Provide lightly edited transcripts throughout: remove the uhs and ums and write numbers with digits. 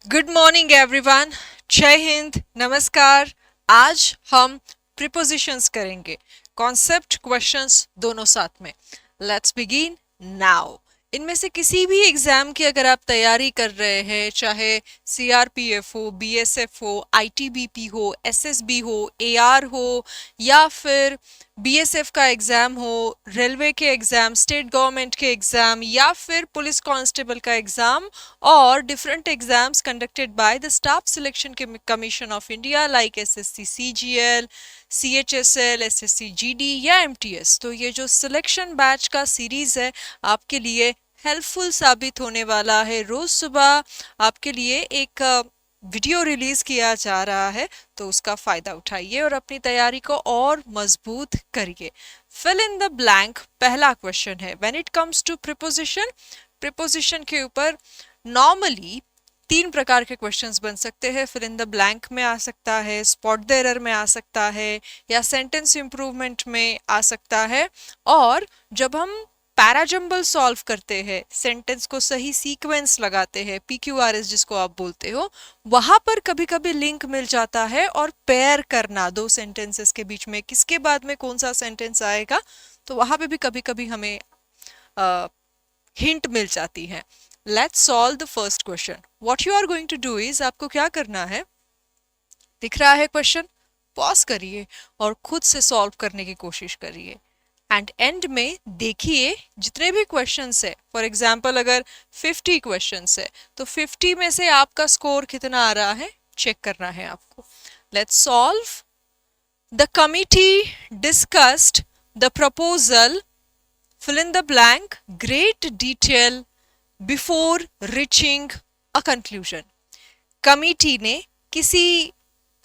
Good morning everyone. जय हिंद, नमस्कार। आज हम प्रीपोजिशंस करेंगे, कॉन्सेप्ट क्वेश्चंस दोनों साथ में। Let's begin now. इनमें से किसी भी एग्जाम की अगर आप तैयारी कर रहे हैं, चाहे सीआरपीएफ हो, बीएसएफ हो, आईटीबीपी हो, एसएसबी हो, एआर हो, या फिर बीएसएफ का एग्जाम हो, रेलवे के एग्जाम, स्टेट गवर्नमेंट के एग्जाम, या फिर पुलिस कांस्टेबल का exam, or different exams conducted by the Staff Selection Commission of India like SSC CGL, CHSL, SSC GD या MTS। तो ये जो सिलेक्शन बैच का सीरीज है आपके लिए हेल्पफुल साबित होने वाला है। रोज सुबह आपके लिए एक वीडियो रिलीज किया जा रहा है, तो उसका फायदा उठाइए और अपनी तैयारी को और मजबूत करिए। फिल इन द ब्लैंक पहला क्वेश्चन है। When it comes to preposition, preposition के ऊपर नॉर्मली तीन प्रकार के क्वेश्चंस बन सकते हैं। फिल इन द ब्लैंक में आ सकता है, स्पॉट द एरर में आ सकता है, या सेंटेंस इंप्रूवमेंट में आ सकता है। और जब हम पैराजंबल सॉल्व करते हैं, सेंटेंस को सही सीक्वेंस लगाते हैं, पीक्यूआरएस जिसको आप बोलते हो, वहां पर कभी कभी लिंक मिल जाता है। और पेयर करना दो सेंटेंसेस के बीच में, किसके बाद में कौन सा सेंटेंस आएगा, तो वहां पे भी कभी कभी हमें हिंट मिल जाती है। Let's solve the first question. What you are going to do is, आपको क्या करना है, दिख रहा है क्वेश्चन, पॉज करिए और खुद से सॉल्व करने की कोशिश करिए। एंड एंड में देखिए जितने भी क्वेश्चंस है, फॉर एग्जाम्पल अगर 50 क्वेश्चंस है तो 50 में से आपका स्कोर कितना आ रहा है चेक करना है आपको। Let's solve. The committee discussed the proposal, fill in the blank, great detail before reaching a conclusion। Committee ने, किसी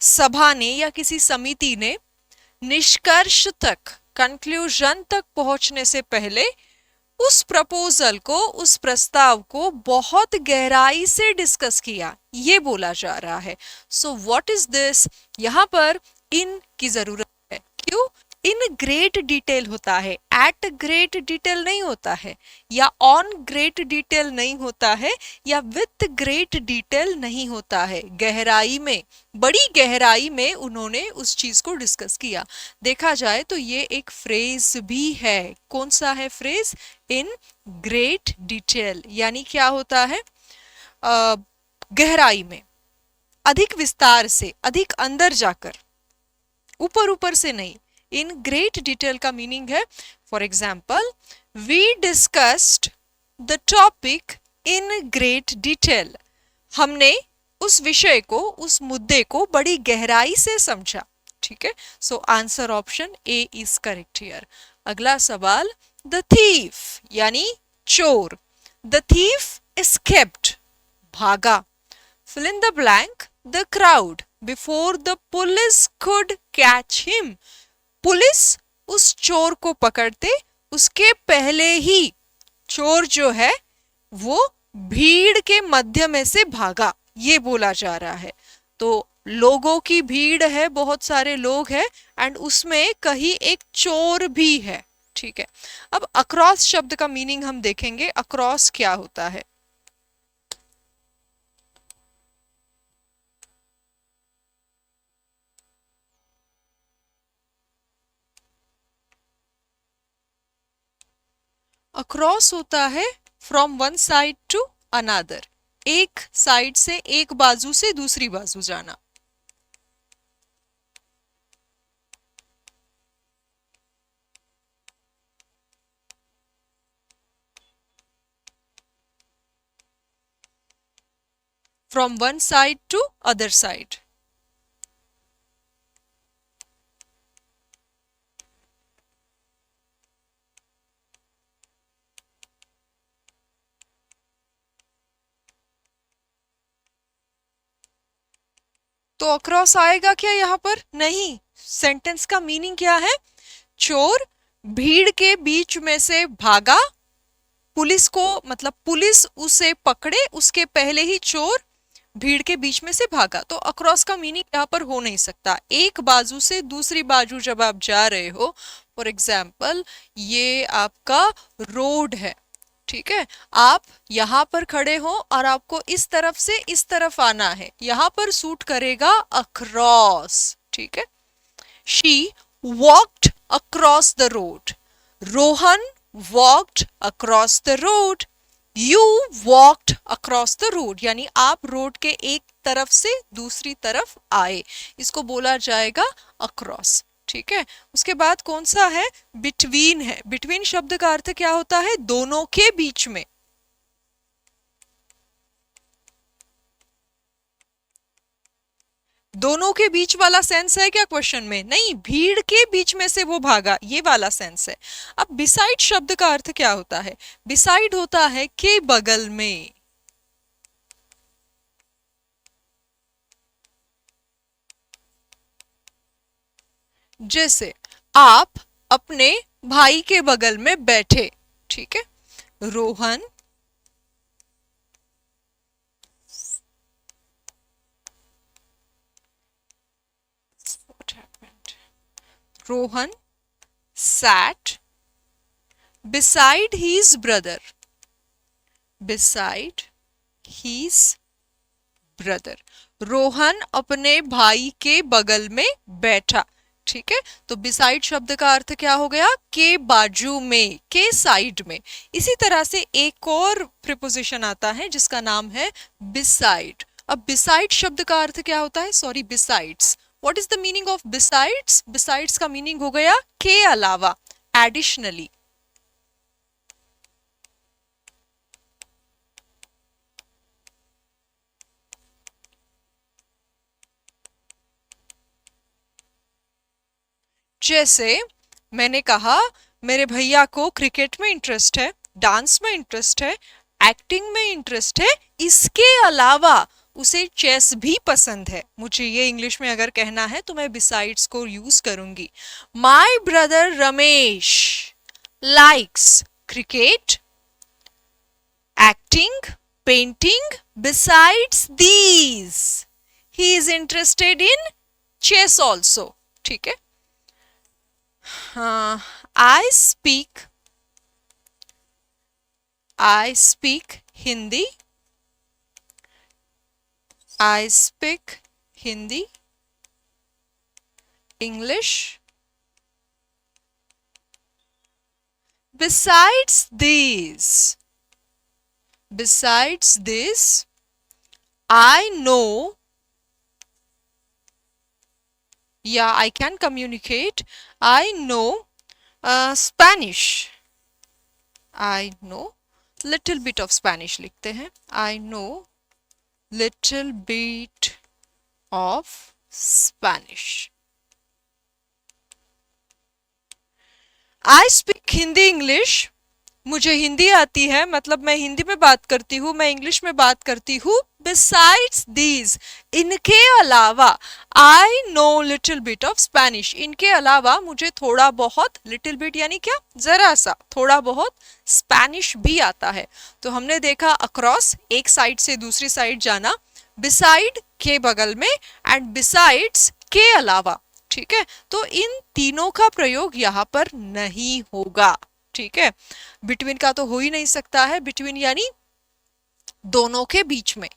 सभा ने या किसी समिति ने निष्कर्ष तक, कंक्लूजन तक पहुंचने से पहले उस प्रपोजल को, उस प्रस्ताव को बहुत गहराई से डिस्कस किया, ये बोला जा रहा है। सो व्हाट इज दिस, यहां पर इन की जरूरत है। क्यों? इन ग्रेट डिटेल होता है, एट ग्रेट डिटेल नहीं होता है, या ऑन ग्रेट डिटेल नहीं होता है, या विथ ग्रेट डिटेल नहीं होता है। गहराई में, बड़ी गहराई में उन्होंने उस चीज को डिस्कस किया। देखा जाए तो ये एक फ्रेज भी है। कौन सा है फ्रेज? इन ग्रेट डिटेल। यानी क्या होता है? गहराई में, अधिक विस्तार से, अधिक अंदर जाकर, ऊपर ऊपर से नहीं। इन ग्रेट डिटेल का मीनिंग है, for example, we discussed the topic in great detail. हमने उस विषय को, उस मुद्दे को बड़ी गहराई से समझा। ठीक है, so answer option A is correct here. अगला सवाल, द थीफ यानी चोर, द थीफ एस्केप्ड, भागा। Fill in the blank, the crowd before the police could catch him. Police उस चोर को पकड़ते उसके पहले ही चोर जो है वो भीड़ के मध्य में से भागा, ये बोला जा रहा है। तो लोगों की भीड़ है, बहुत सारे लोग हैं, एंड उसमें कहीं एक चोर भी है। ठीक है, अब अक्रॉस शब्द का मीनिंग हम देखेंगे। अक्रॉस क्या होता है? अक्रॉस होता है from one side to another, एक साइड से, एक बाजू से दूसरी बाजू जाना। From one side to other side. तो अक्रॉस आएगा क्या यहाँ पर? नहीं। सेंटेंस का मीनिंग क्या है? चोर भीड़ के बीच में से भागा, पुलिस को, मतलब पुलिस उसे पकड़े उसके पहले ही चोर भीड़ के बीच में से भागा। तो अक्रॉस का मीनिंग यहाँ पर हो नहीं सकता। एक बाजू से दूसरी बाजू जब आप जा रहे हो, फॉर एग्जाम्पल ये आपका रोड है, ठीक है, आप यहां पर खड़े हो और आपको इस तरफ से इस तरफ आना है, यहां पर सूट करेगा अक्रॉस। ठीक है, she walked across the road, Rohan walked across the road, you walked across the road, यानी आप रोड के एक तरफ से दूसरी तरफ आए, इसको बोला जाएगा अक्रॉस। ठीक है, उसके बाद कौन सा है, बिटवीन है। बिटवीन शब्द का अर्थ क्या होता है, दोनों के बीच में। दोनों के बीच वाला सेंस है क्या क्वेश्चन में, नहीं, भीड़ के बीच में से वो भागा, ये वाला सेंस है। अब बिसाइड शब्द का अर्थ क्या होता है, बिसाइड होता है के बगल में। जैसे आप अपने भाई के बगल में बैठे, ठीक है, Rohan Rohan sat beside his brother, beside his brother, Rohan अपने भाई के बगल में बैठा। ठीक है, तो बिसाइड शब्द का अर्थ क्या हो गया, के बाजू में, के साइड में। इसी तरह से एक और प्रिपोजिशन आता है जिसका नाम है बिसाइड। अब बिसाइड शब्द का अर्थ क्या होता है, sorry, besides. What is the meaning of besides, besides का मीनिंग हो गया के अलावा, एडिशनली। जैसे मैंने कहा मेरे भैया को क्रिकेट में इंटरेस्ट है, डांस में इंटरेस्ट है, एक्टिंग में इंटरेस्ट है, इसके अलावा उसे चेस भी पसंद है। मुझे ये इंग्लिश में अगर कहना है तो मैं बिसाइड्स को यूज करूंगी। My brother Ramesh likes cricket, acting, painting, besides these he is interested in chess also. ठीक है, I speak Hindi. I speak Hindi, English. Besides this, I know, yeah, I can communicate. I know Spanish. I know little bit of Spanish लिखते हैं. I know little bit of Spanish. I speak Hindi English. मुझे हिंदी आती है, मतलब मैं हिंदी में बात करती हूँ, मैं इंग्लिश में बात करती हूँ। बिसाइड्स दीज, इनके अलावा, I know little bit of Spanish, इनके अलावा मुझे थोड़ा बहुत, लिटिल बिट यानी क्या, जरा सा, थोड़ा बहुत स्पेनिश भी आता है। तो हमने देखा अक्रॉस, एक साइड से दूसरी साइड जाना, बिसाइड के बगल में, एंड बिसाइड्स के अलावा। ठीक है, तो इन तीनों का प्रयोग यहाँ पर नहीं होगा। ठीक है, बिटवीन का तो हो ही नहीं सकता है, बिटवीन यानी दोनों के बीच में।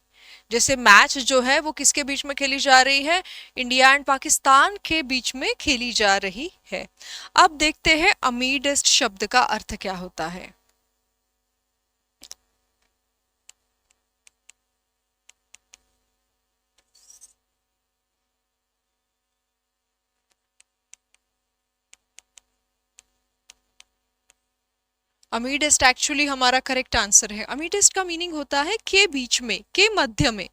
जैसे मैच जो है वो किसके बीच में खेली जा रही है, इंडिया एंड पाकिस्तान के बीच में खेली जा रही है। अब देखते हैं अमीडेस्ट शब्द का अर्थ क्या होता है। अमीडेस्ट एक्चुअली हमारा करेक्ट आंसर है। अमीडेस्ट का मीनिंग होता है के बीच में, के मध्य में।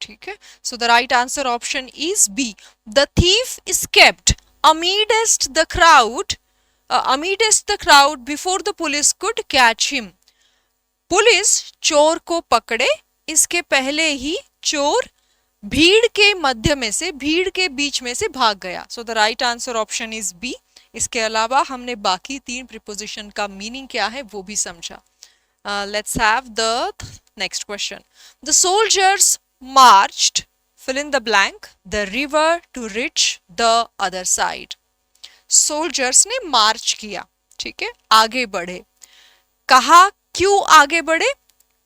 ठीक है, so the right answer option is B, the thief escaped amidst the crowd, amidst the crowd before the police could catch him. Police चोर को पकड़े इसके पहले ही चोर भीड़ के मध्य में से, भीड़ के बीच में से भाग गया। So the right answer option is B. इसके अलावा हमने बाकी तीन प्रीपोजिशन का मीनिंग क्या है वो भी समझा। Let's have the next question. The soldiers marched, fill in the blank, the river to reach the other side. Soldiers ने मार्च किया, ठीक है, आगे बढ़े. कहा क्यों आगे बढ़े?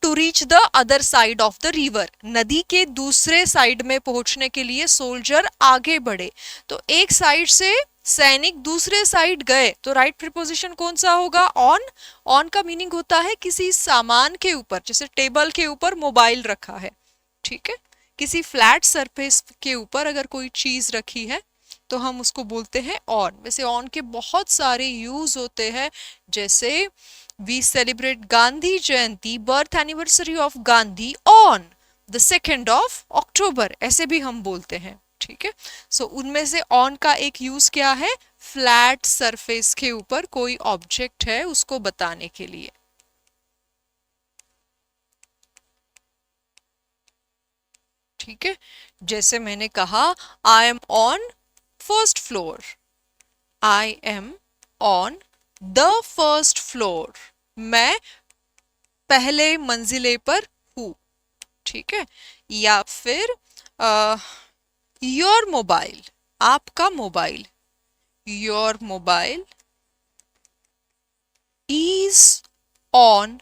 To reach the other side of the river, नदी के दूसरे साइड में पहुंचने के लिए सोल्जर आगे बढ़े. तो एक साइड से सैनिक दूसरे साइड गए, तो राइट प्रीपोजिशन कौन सा होगा? ऑन. ऑन का मीनिंग होता है किसी सामान के ऊपर, जैसे टेबल के ऊपर मोबाइल रखा है, ठीक है, किसी फ्लैट सरफेस के ऊपर अगर कोई चीज रखी है तो हम उसको बोलते हैं ऑन. वैसे ऑन के बहुत सारे यूज होते हैं, जैसे we celebrate Gandhi Jayanti, birth anniversary of Gandhi on the 2nd of October, ऐसे भी हम बोलते हैं, ठीक है. सो उनमें से ऑन का एक यूज क्या है? फ्लैट सरफेस के ऊपर कोई ऑब्जेक्ट है उसको बताने के लिए. ठीक है, जैसे मैंने कहा I am on first floor, I am on the first floor, मैं पहले मंजिले पर हूं, ठीक है. या फिर योर मोबाइल, आपका mobile, your mobile is on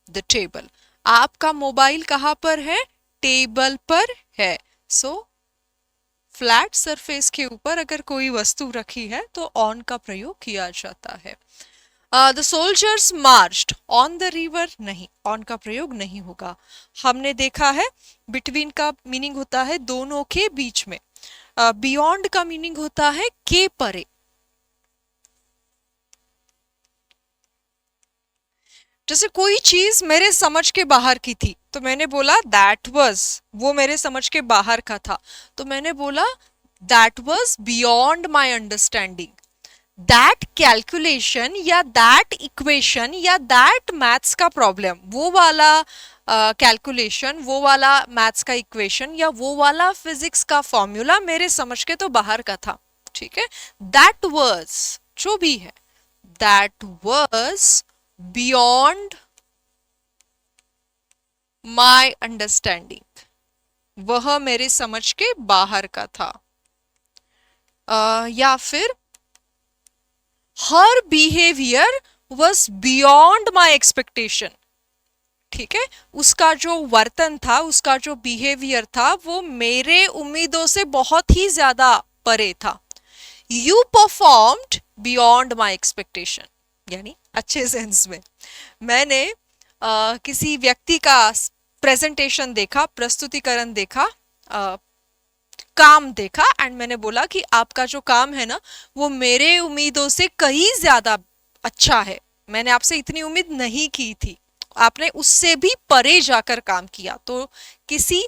the table, आपका मोबाइल कहाँ पर है? टेबल पर है. सो फ्लैट सरफेस के ऊपर अगर कोई वस्तु रखी है तो ऑन का प्रयोग किया जाता है. The soldiers marched on the river, नहीं, ऑन का प्रयोग नहीं होगा. हमने देखा है बिटवीन का मीनिंग होता है दोनों के बीच में. बियॉन्ड का मीनिंग होता है के परे. जैसे कोई चीज मेरे समझ के बाहर की थी तो मैंने बोला दैट वाज, वो मेरे समझ के बाहर का था तो मैंने बोला that was beyond my understanding. That calculation या दैट इक्वेशन या दैट मैथ्स का प्रॉब्लम, वो वाला कैलकुलेशन, वो वाला मैथ्स का इक्वेशन या वो वाला फिजिक्स का फॉर्मूला मेरे समझ के तो बाहर का था, ठीक है. दैट वाज, जो भी है, that was beyond my understanding, वह मेरे समझ के बाहर का था. या फिर हर behaviour was beyond my expectation, ठीक है, उसका जो वर्तन था, उसका जो बिहेवियर था वो मेरे उम्मीदों से बहुत ही ज्यादा परे था. You performed beyond my expectation, यानी अच्छे सेंस में मैंने किसी व्यक्ति का प्रेजेंटेशन देखा, प्रस्तुतिकरण देखा, काम देखा एंड मैंने बोला कि आपका जो काम है ना वो मेरे उम्मीदों से कहीं ज्यादा अच्छा है, मैंने आपसे इतनी उम्मीद नहीं की थी, आपने उससे भी परे जाकर काम किया. तो किसी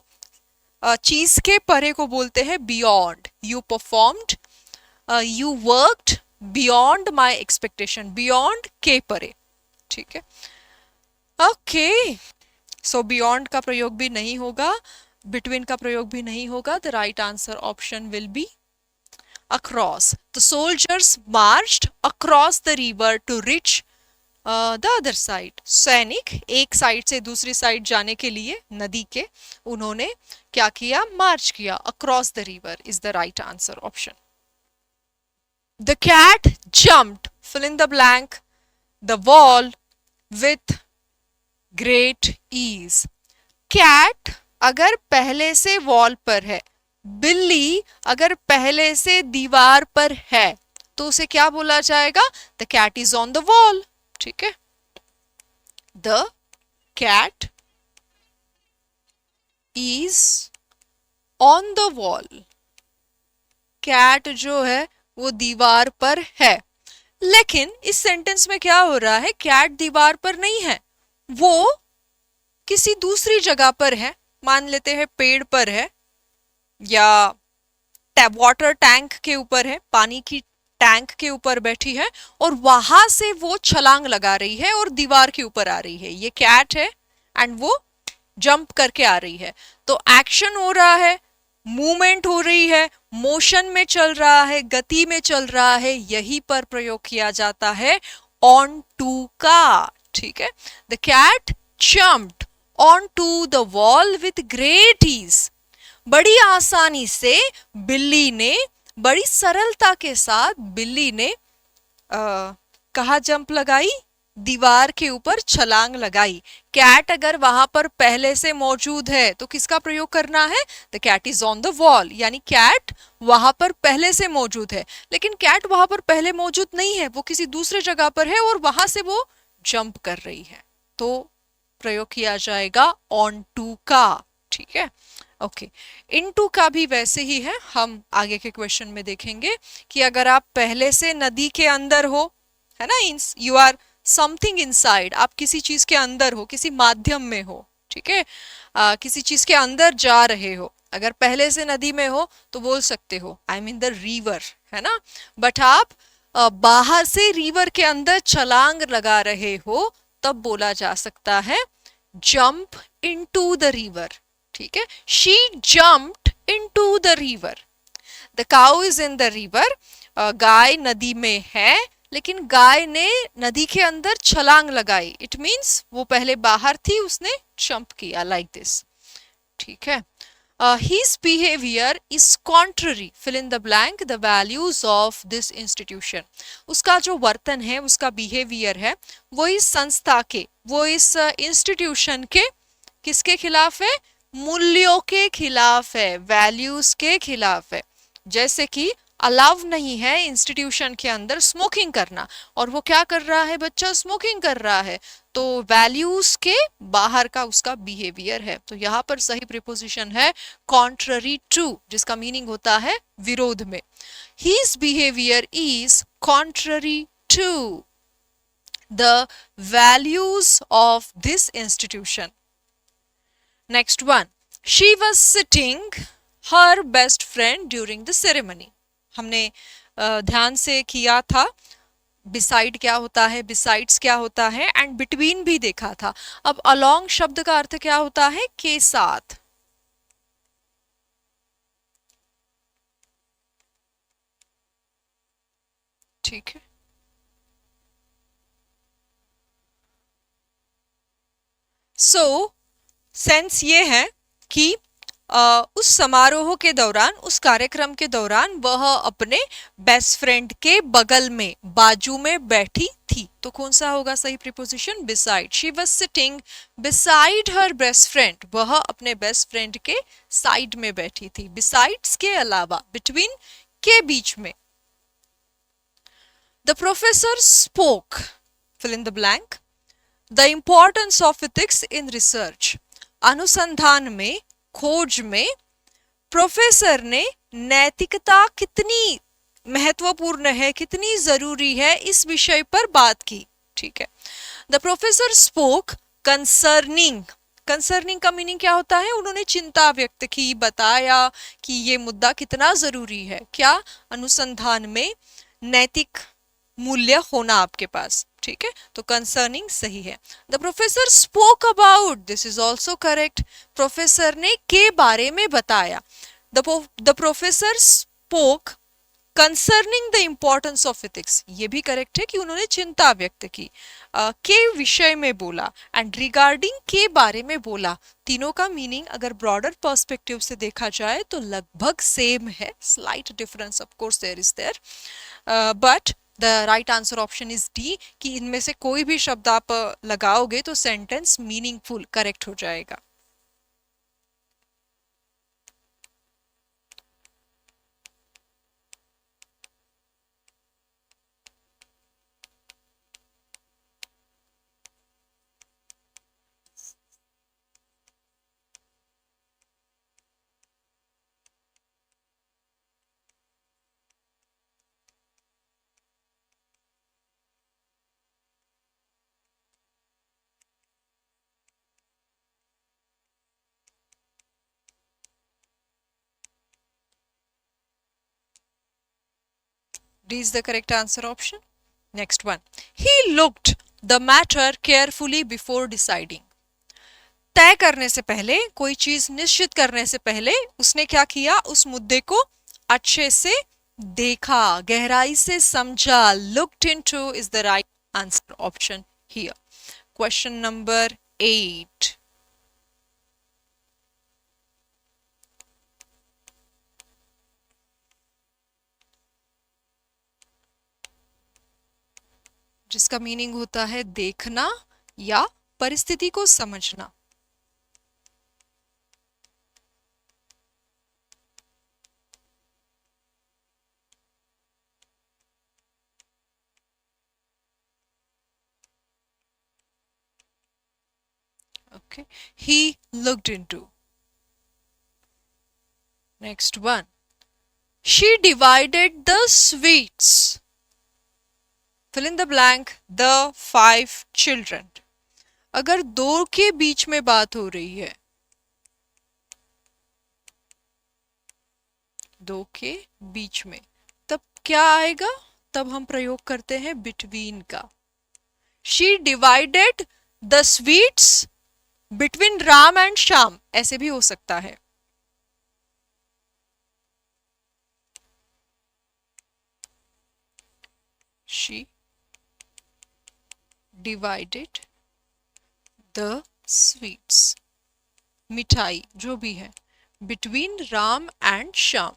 चीज के परे को बोलते हैं beyond. You performed, you worked beyond my expectation, beyond के परे, ठीक है. ओके, सो बियॉन्ड का प्रयोग भी नहीं होगा, बिटवीन का प्रयोग भी नहीं होगा. The right answer option will be across. The soldiers marched across the river to reach the other side. सैनिक एक साइड से दूसरी साइड जाने के लिए नदी के उन्होंने क्या किया? मार्च किया. Across the river is the right answer option. The cat jumped, fill in the blank, the wall with great ease. Cat अगर पहले से वॉल पर है, बिल्ली अगर पहले से दीवार पर है तो उसे क्या बोला जाएगा? The cat is on the wall, ठीक है. The cat is on the wall, cat जो है वो दीवार पर है. लेकिन इस सेंटेंस में क्या हो रहा है? कैट दीवार पर नहीं है, वो किसी दूसरी जगह पर है. मान लेते हैं पेड़ पर है या वाटर टैंक के ऊपर है, पानी की टैंक के ऊपर बैठी है और वहां से वो छलांग लगा रही है और दीवार के ऊपर आ रही है. ये कैट है एंड वो जंप करके आ रही है. तो एक्शन हो रहा है, मूवमेंट हो रही है, मोशन में चल रहा है, गति में चल रहा है, यही पर प्रयोग किया जाता है ऑन टू का, ठीक है. The cat jumped on to the wall with great ease. बड़ी आसानी से बिल्ली ने, बड़ी सरलता के साथ बिल्ली ने कहा जंप लगाई, दीवार के ऊपर छलांग लगाई। कैट अगर वहां पर पहले से मौजूद है तो किसका प्रयोग करना है? The cat is on the wall, यानी कैट वहां पर पहले से मौजूद है। लेकिन कैट वहां पर पहले मौजूद नहीं है, वो किसी दूसरे जगह पर है और वहां से वो जंप कर रही है, तो प्रयोग किया जाएगा ऑन टू का। ठीक है, ओके। इनटू का भी वैसे ही है, हम आगे के क्वेश्चन में देखेंगे कि अगर आप पहले से नदी के अंदर हो, है ना, यू आर समथिंग इनसाइड, आप किसी चीज के अंदर हो, किसी माध्यम में हो, ठीक है, किसी चीज के अंदर जा रहे हो। अगर पहले से नदी में हो तो बोल सकते हो आई मीन द रिवर, है ना। बट आप बाहर से रिवर के अंदर छलांग लगा रहे हो, तब बोला जा सकता है जंप इनटू द रिवर। ठीक है, she jumped into the river. The cow is in the river, गाय नदी में है, लेकिन गाय ने नदी के अंदर छलांग लगाई। इट मीन्स वो पहले बाहर थी, उसने जंप किया, लाइक दिस। ठीक है, his behavior is contrary, fill in the blank, the values of this institution। उसका जो वर्तन है, उसका बिहेवियर है, वो इस संस्था के, वो इस इंस्टीट्यूशन के किसके खिलाफ है? मूल्यों के खिलाफ है, वैल्यूज के खिलाफ है। जैसे कि अलाउ नहीं है इंस्टीट्यूशन के अंदर स्मोकिंग करना, और वो क्या कर रहा है? बच्चा स्मोकिंग कर रहा है, तो वैल्यूज के बाहर का उसका बिहेवियर है। तो यहाँ पर सही प्रीपोजिशन है कॉन्ट्ररी टू, जिसका मीनिंग होता है विरोध में। His behavior is contrary to the values of this institution। Next one, she was sitting her best friend during the ceremony। हमने ध्यान से किया था, बिसाइड क्या होता है, बिसाइड्स क्या होता है, एंड बिटवीन भी देखा था। अब अलोंग शब्द का अर्थ क्या होता है? के साथ। ठीक है, सो सेंस ये है कि उस समारोह के दौरान, उस कार्यक्रम के दौरान वह अपने बेस्ट फ्रेंड के बगल में, बाजू में बैठी थी। तो कौन सा होगा सही preposition? Beside. She was sitting beside her best friend, वह अपने बेस्ट फ्रेंड के साइड में बैठी थी। बिसाइड्स के अलावा, बिटवीन के बीच में। The professor spoke, fill in the blank, the importance of ethics in research. अनुसंधान में, खोज में प्रोफेसर ने नैतिकता कितनी महत्वपूर्ण है, कितनी जरूरी है, इस विषय पर बात की। ठीक है, the professor spoke concerning. Concerning का मीनिंग क्या होता है? उन्होंने चिंता व्यक्त की, बताया कि ये मुद्दा कितना जरूरी है। क्या? अनुसंधान में नैतिक मूल्य होना आपके पास। ठीक है, तो कंसर्निंग सही है। The professor spoke about, this is also correct. Professor ने के बारे में बताया। The professor spoke concerning the importance of ethics, ये भी करेक्ट है कि उन्होंने चिंता व्यक्त की, के विषय में बोला, एंड रिगार्डिंग के बारे में बोला। तीनों का मीनिंग अगर ब्रॉडर पर्सपेक्टिव से देखा जाए तो लगभग सेम है, slight difference of course there is there, but the right answer option is D, कि इनमें से कोई भी शब्द आप लगाओगे तो सेंटेंस मीनिंगफुल करेक्ट हो जाएगा। D is the correct answer option. Next one. He looked the matter carefully before deciding. तय करने से पहले, कोई चीज निश्चित करने से पहले उसने क्या किया? उस मुद्दे को अच्छे से देखा, गहराई से समझा। Looked into is the right answer option here. Question number 8. जिसका मीनिंग होता है देखना या परिस्थिति को समझना। Okay, he looked into. Next one. She divided the sweets. Fill in the blank. The 5 children. अगर दो के बीच में बात हो रही है, दो के बीच में, तब क्या आएगा? तब हम प्रयोग करते हैं बिटवीन का। She divided the sweets between Ram and Shyam, ऐसे भी हो सकता है। शी डिवाइडेड द स्वीट्स, मिठाई जो भी है, बिटवीन राम एंड श्याम।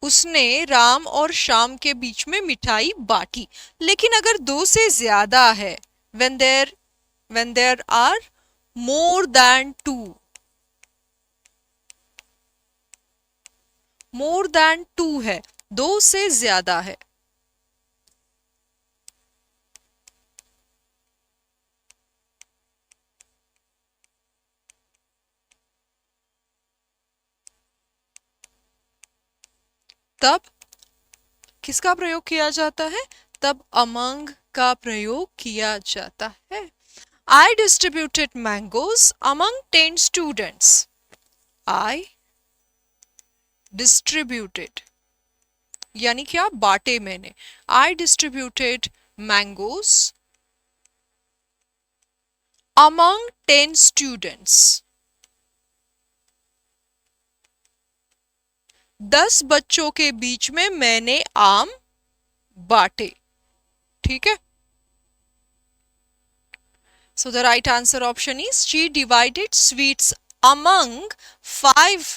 उसने राम और श्याम के बीच में मिठाई बांटी। लेकिन अगर दो से ज्यादा है, when there are more than two, more than two है, दो से ज्यादा है, तब किसका प्रयोग किया जाता है? तब among का प्रयोग किया जाता है। I distributed mangoes among 10 students. I distributed यानी क्या? बांटे मैंने। I distributed mangoes among 10 students. 10 बच्चों के बीच में मैंने आम बांटे। ठीक है। So the right answer option is she divided sweets among 5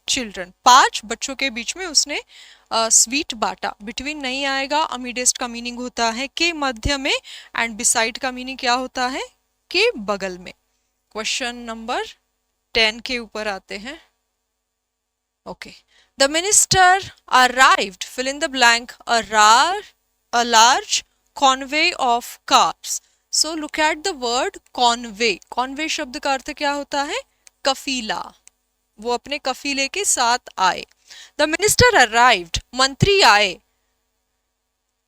children. 5 बच्चों के बीच में उसने स्वीट बांटा। बिटवीन नहीं आएगा। अमीडेस्ट का मीनिंग होता है के मध्य में, एंड बिसाइड का मीनिंग क्या होता है? के बगल में। क्वेश्चन नंबर 10 के ऊपर आते हैं। Okay, the minister arrived, fill in the blank, a large convoy of cars. So look at the word convoy. convoy शब्द का अर्थ क्या होता है? कफीला। वो अपने कफीले के साथ आए। द मिनिस्टर अराइव्ड, मंत्री आए।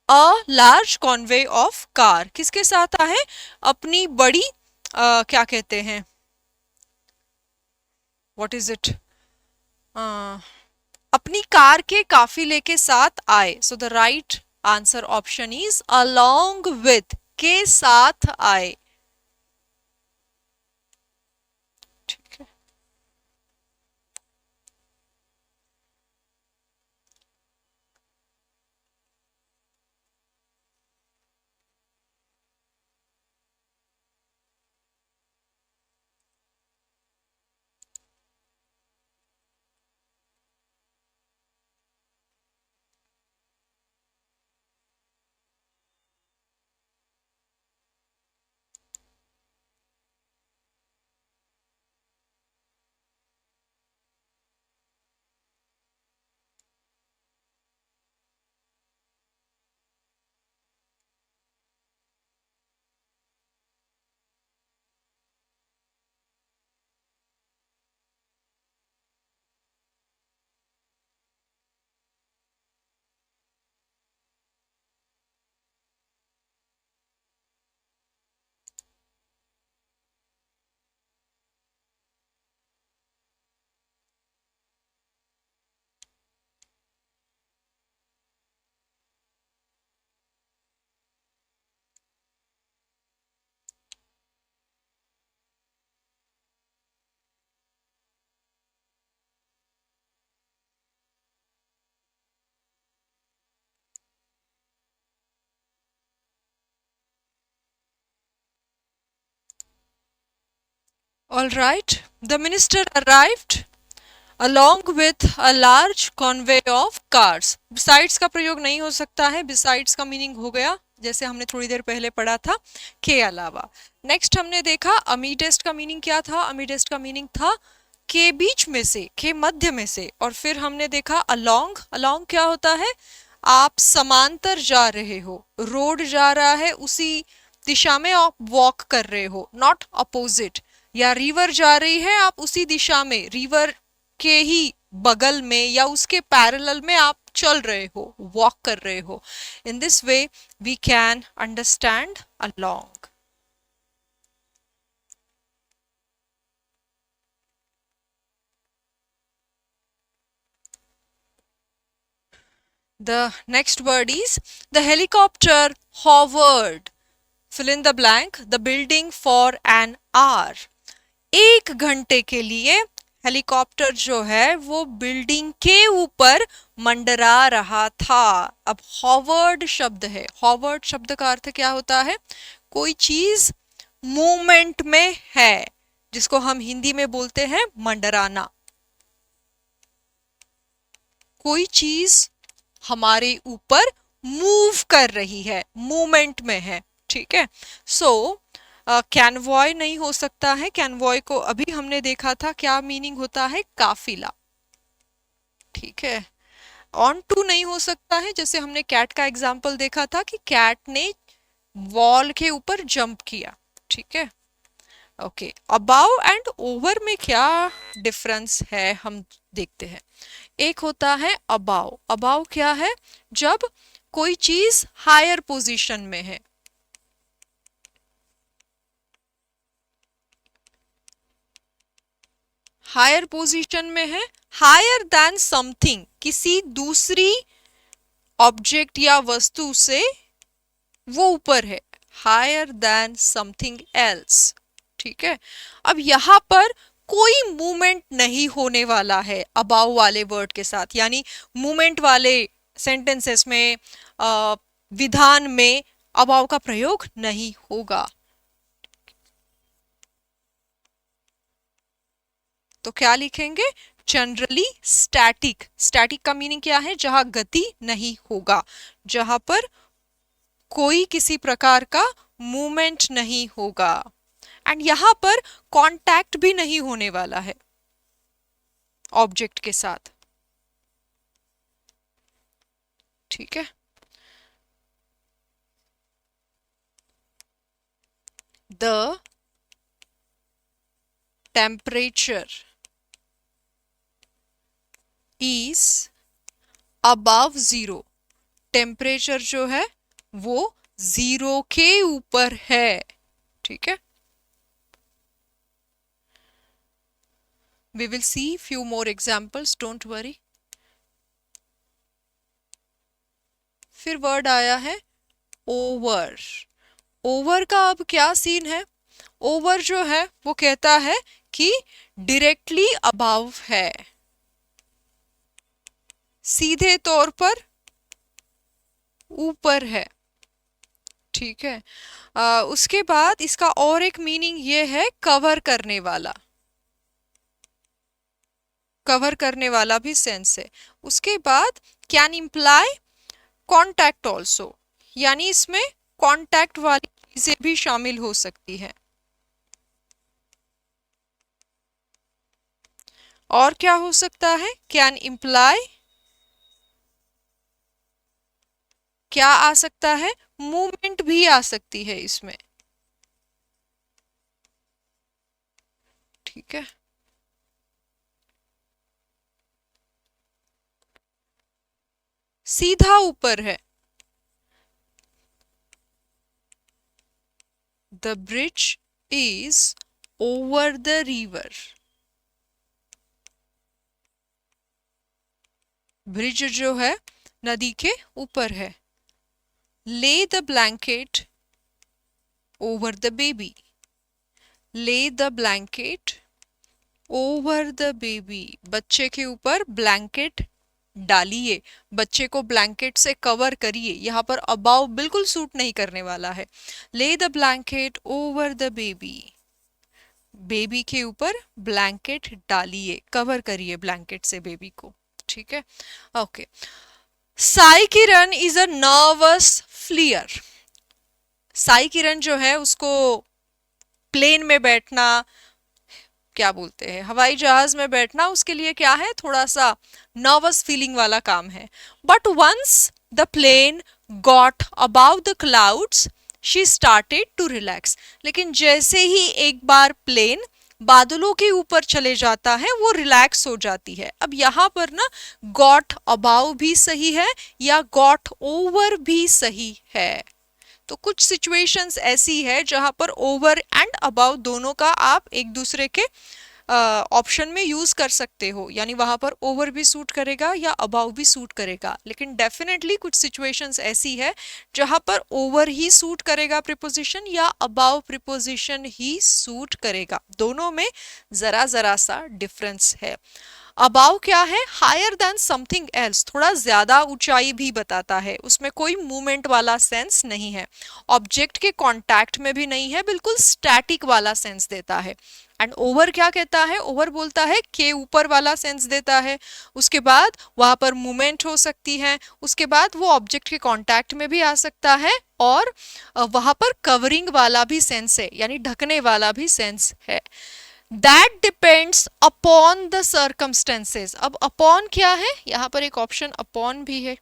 A large Conway of car, किसके साथ आए? अपनी बड़ी क्या कहते हैं, व्हाट इज इट, अपनी कार के काफिले के साथ आए। सो the right answer option is along with, के साथ आए। ठीक है। All right, the minister arrived along with a large convoy of cars. Besides का प्रयोग नहीं हो सकता है, besides का मीनिंग हो गया जैसे हमने थोड़ी देर पहले पढ़ा था, के अलावा. नेक्स्ट हमने देखा amidst का मीनिंग क्या था. amidst का मीनिंग था के बीच में से, के मध्य में से. और फिर हमने देखा along. along क्या होता है, आप समांतर जा रहे हो, रोड जा रहा है उसी दिशा में आप वॉक कर रहे हो, नॉट अपोजिट. या रिवर जा रही है, आप उसी दिशा में, रिवर के ही बगल में या उसके पैरेलल में आप चल रहे हो, वॉक कर रहे हो. In this way we can understand along. The next word is the helicopter hovered. Fill in the blank. The building for an hour. 1 घंटे के लिए हेलीकॉप्टर जो है वो बिल्डिंग के ऊपर मंडरा रहा था. अब हॉवर्ड शब्द है. हॉवर्ड शब्द का अर्थ क्या होता है, कोई चीज मूवमेंट में है, जिसको हम हिंदी में बोलते हैं मंडराना. कोई चीज हमारे ऊपर मूव कर रही है, मूवमेंट में है. ठीक है. सो कैनवॉय नहीं हो सकता है. कैनवॉय को अभी हमने देखा था क्या मीनिंग होता है, काफिला. ठीक है. ऑन टू नहीं हो सकता है, जैसे हमने कैट का एग्जाम्पल देखा था कि कैट ने वॉल के ऊपर जंप किया. ठीक है. ओके. अबाव एंड ओवर में क्या डिफरेंस है हम देखते हैं. एक होता है अबाव. अबाव क्या है, जब कोई चीज हायर पोजीशन में है. हायर पोजीशन में है, हायर देन समथिंग, किसी दूसरी ऑब्जेक्ट या वस्तु से वो ऊपर है, हायर देन समथिंग एल्स. ठीक है. अब यहां पर कोई मूवमेंट नहीं होने वाला है अबाव वाले वर्ड के साथ, यानी मूवमेंट वाले सेंटेंसेस में, विधान में अबाव का प्रयोग नहीं होगा. तो क्या लिखेंगे, जनरली स्टैटिक. स्टैटिक का मीनिंग क्या है, जहां गति नहीं होगा, जहां पर कोई किसी प्रकार का मूवमेंट नहीं होगा. एंड यहां पर कांटेक्ट भी नहीं होने वाला है ऑब्जेक्ट के साथ. ठीक है. The temperature is above zero. Temperature जो है वो 0 के ऊपर है. ठीक है. We will see few more examples, don't worry. फिर वर्ड आया है ओवर. ओवर का अब क्या सीन है, ओवर जो है वो कहता है कि डायरेक्टली अबाव है, सीधे तौर पर ऊपर है. ठीक है. उसके बाद इसका और एक मीनिंग ये है कवर करने वाला. कवर करने वाला भी सेंस है. उसके बाद कैन इम्प्लाई कॉन्टैक्ट ऑल्सो, यानी इसमें कॉन्टैक्ट वाली चीजें भी शामिल हो सकती है. और क्या हो सकता है, कैन इम्प्लाई, क्या आ सकता है, मूवमेंट भी आ सकती है इसमें. ठीक है. सीधा ऊपर है. The bridge is over the river. Bridge जो है नदी के ऊपर है. Lay the blanket over the baby. Lay the blanket over the baby. बच्चे के ऊपर ब्लैंकेट डालिए, बच्चे को ब्लैंकेट से कवर करिए. यहाँ पर अबाव बिल्कुल सूट नहीं करने वाला है. Lay the blanket over the baby. Baby के ऊपर ब्लैंकेट डालिए, कवर करिए ब्लैंकेट से बेबी को, ठीक है। Okay, Sai Kiran is a nervous flier. Sai Kiran जो है उसको प्लेन में बैठना, क्या बोलते हैं, हवाई जहाज में बैठना, उसके लिए क्या है, थोड़ा सा नर्वस फीलिंग वाला काम है। But once the plane got above the clouds she started to relax. लेकिन जैसे ही एक बार प्लेन बादलों के ऊपर चले जाता है वो रिलैक्स हो जाती है। अब यहाँ पर ना गॉट अबाउ भी सही है या गॉट ओवर भी सही है। तो कुछ सिचुएशंस ऐसी है जहां पर ओवर एंड अबाउ दोनों का आप एक दूसरे के ऑप्शन में यूज कर सकते हो, यानी वहां पर ओवर भी सूट करेगा या अबाउ भी सूट करेगा। लेकिन डेफिनेटली कुछ सिचुएशंस ऐसी है जहां पर ओवर ही सूट करेगा प्रीपोजिशन या अबाउ प्रीपोजिशन ही सूट करेगा। दोनों में जरा जरा सा डिफरेंस है। अबाउ क्या है, हायर देन समथिंग एल्स, थोड़ा ज्यादा ऊंचाई भी बताता है, उसमें कोई मूवमेंट वाला सेंस नहीं है, ऑब्जेक्ट के कांटेक्ट में भी नहीं है, बिल्कुल स्टैटिक वाला सेंस देता है। एंड ओवर क्या कहता है, ओवर बोलता है के ऊपर वाला सेंस देता है, उसके बाद वहां पर मूवमेंट हो सकती है, उसके बाद वो ऑब्जेक्ट के कांटेक्ट में भी आ सकता है, और वहां पर कवरिंग वाला भी सेंस है, यानी ढकने वाला भी सेंस है। That depends upon the circumstances. अब अपॉन क्या है, यहां पर एक ऑप्शन अपॉन भी है।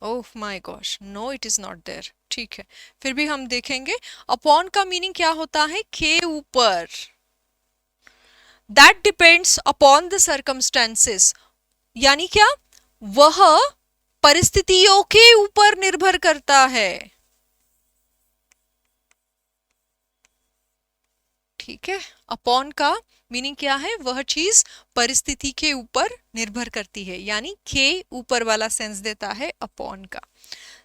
Oh my gosh, no it is not there, ठीक है, फिर भी हम देखेंगे। अपॉन का मीनिंग क्या होता है, के ऊपर। That depends upon the circumstances, यानी क्या, वह परिस्थितियों के ऊपर निर्भर करता है, ठीक है। अपॉन का मीनिंग क्या है, वह चीज परिस्थिति के ऊपर निर्भर करती है, यानी के ऊपर वाला सेंस देता है अपॉन का।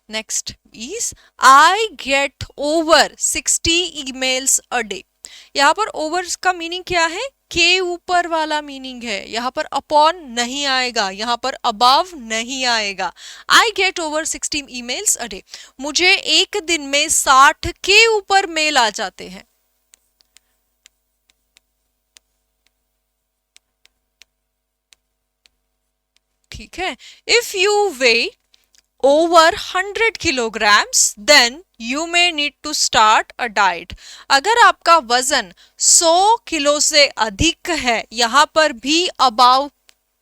Next is I get over 60 emails a day. यहाँ पर ओवर का मीनिंग क्या है, के ऊपर वाला मीनिंग है, यहाँ पर अपॉन नहीं आएगा, यहाँ पर अबाव नहीं आएगा। I get over 60 emails a day, मुझे एक दिन में 60 के ऊपर मेल आ जाते हैं, ठीक है। If you way over 100 kilograms then you may need to start a diet। अगर आपका वजन 100 किलो से अधिक है, यहां पर भी अबाव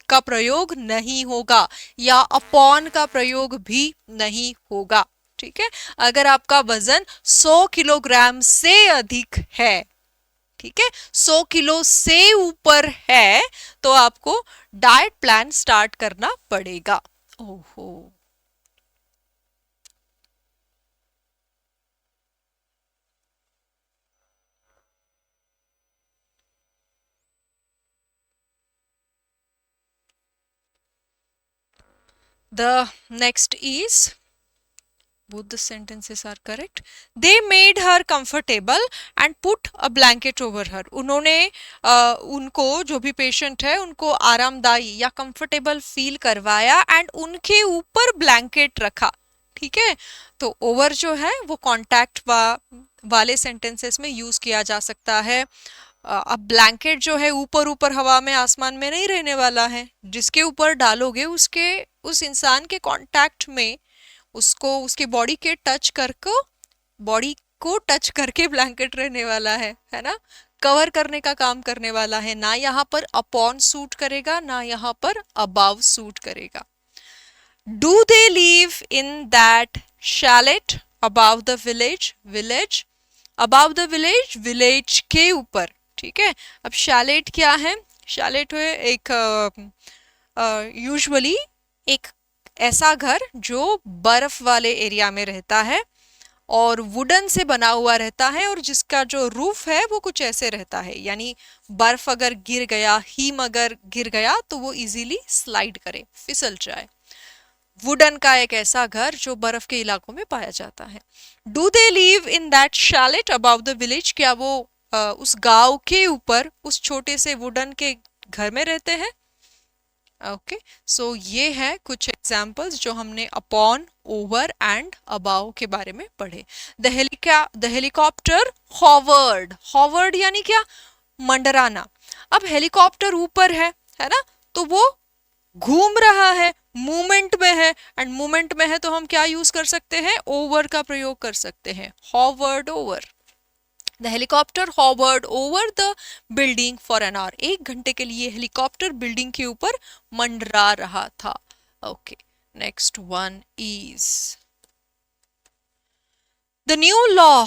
का प्रयोग नहीं होगा या अपॉन का प्रयोग भी नहीं होगा, ठीक है। अगर आपका वजन 100 किलोग्राम से अधिक है, ठीक है, 100 किलो से ऊपर है, तो आपको डाइट प्लान स्टार्ट करना पड़ेगा। ओहो, the next is, both the sentences are correct, they made her comfortable and put a blanket over her। उन्होंने उनको, जो भी पेशेंट है उनको आरामदायी या कंफर्टेबल फील करवाया एंड उनके ऊपर ब्लैंकेट रखा, ठीक है। तो ओवर जो है वो कॉन्टैक्ट वाले सेंटेंसेस में यूज किया जा सकता है। अब ब्लैंकेट जो है ऊपर ऊपर हवा में आसमान में नहीं रहने वाला है, जिसके ऊपर डालोगे उसके, उस इंसान के कांटेक्ट में, उसको उसके बॉडी के टच करके, बॉडी को टच करके ब्लैंकेट रहने वाला है ना, कवर करने का काम करने वाला है। ना यहाँ पर अपॉन सूट करेगा, ना यहाँ पर अबाव सूट करेगा। Do they live in that chalet above the village, village above the village, village के ऊपर, ठीक है। अब शैलेट क्या है, शैलेट है एक यूजुअली एक ऐसा घर जो बर्फ वाले एरिया में रहता है और वुडन से बना हुआ रहता है, और जिसका जो रूफ है वो कुछ ऐसे रहता है, यानी बर्फ अगर गिर गया, हिम अगर गिर गया तो वो इजीली स्लाइड करे, फिसल जाए। वुडन का एक ऐसा घर जो बर्फ के इलाकों में पाया जाता है। Do they live in that chalet about the village, क्या वो उस गांव के ऊपर उस छोटे से वुडन के घर में रहते हैं। ओके, सो ये है कुछ एग्जाम्पल्स जो हमने अपॉन, ओवर एंड अबाउ के बारे में पढ़े। द हेलीकॉप्टर हॉवर्ड, हॉवर्ड यानी क्या, मंडराना। अब हेलीकॉप्टर ऊपर है ना, तो वो घूम रहा है, मूवमेंट में है, एंड मूवमेंट में है तो हम क्या यूज कर सकते हैं, ओवर का प्रयोग कर सकते हैं, Howard over. The helicopter Howard over the building for an hour. 1 घंटे के लिए हेलीकॉप्टर बिल्डिंग के ऊपर मंडरा रहा था। Okay, next one is the new law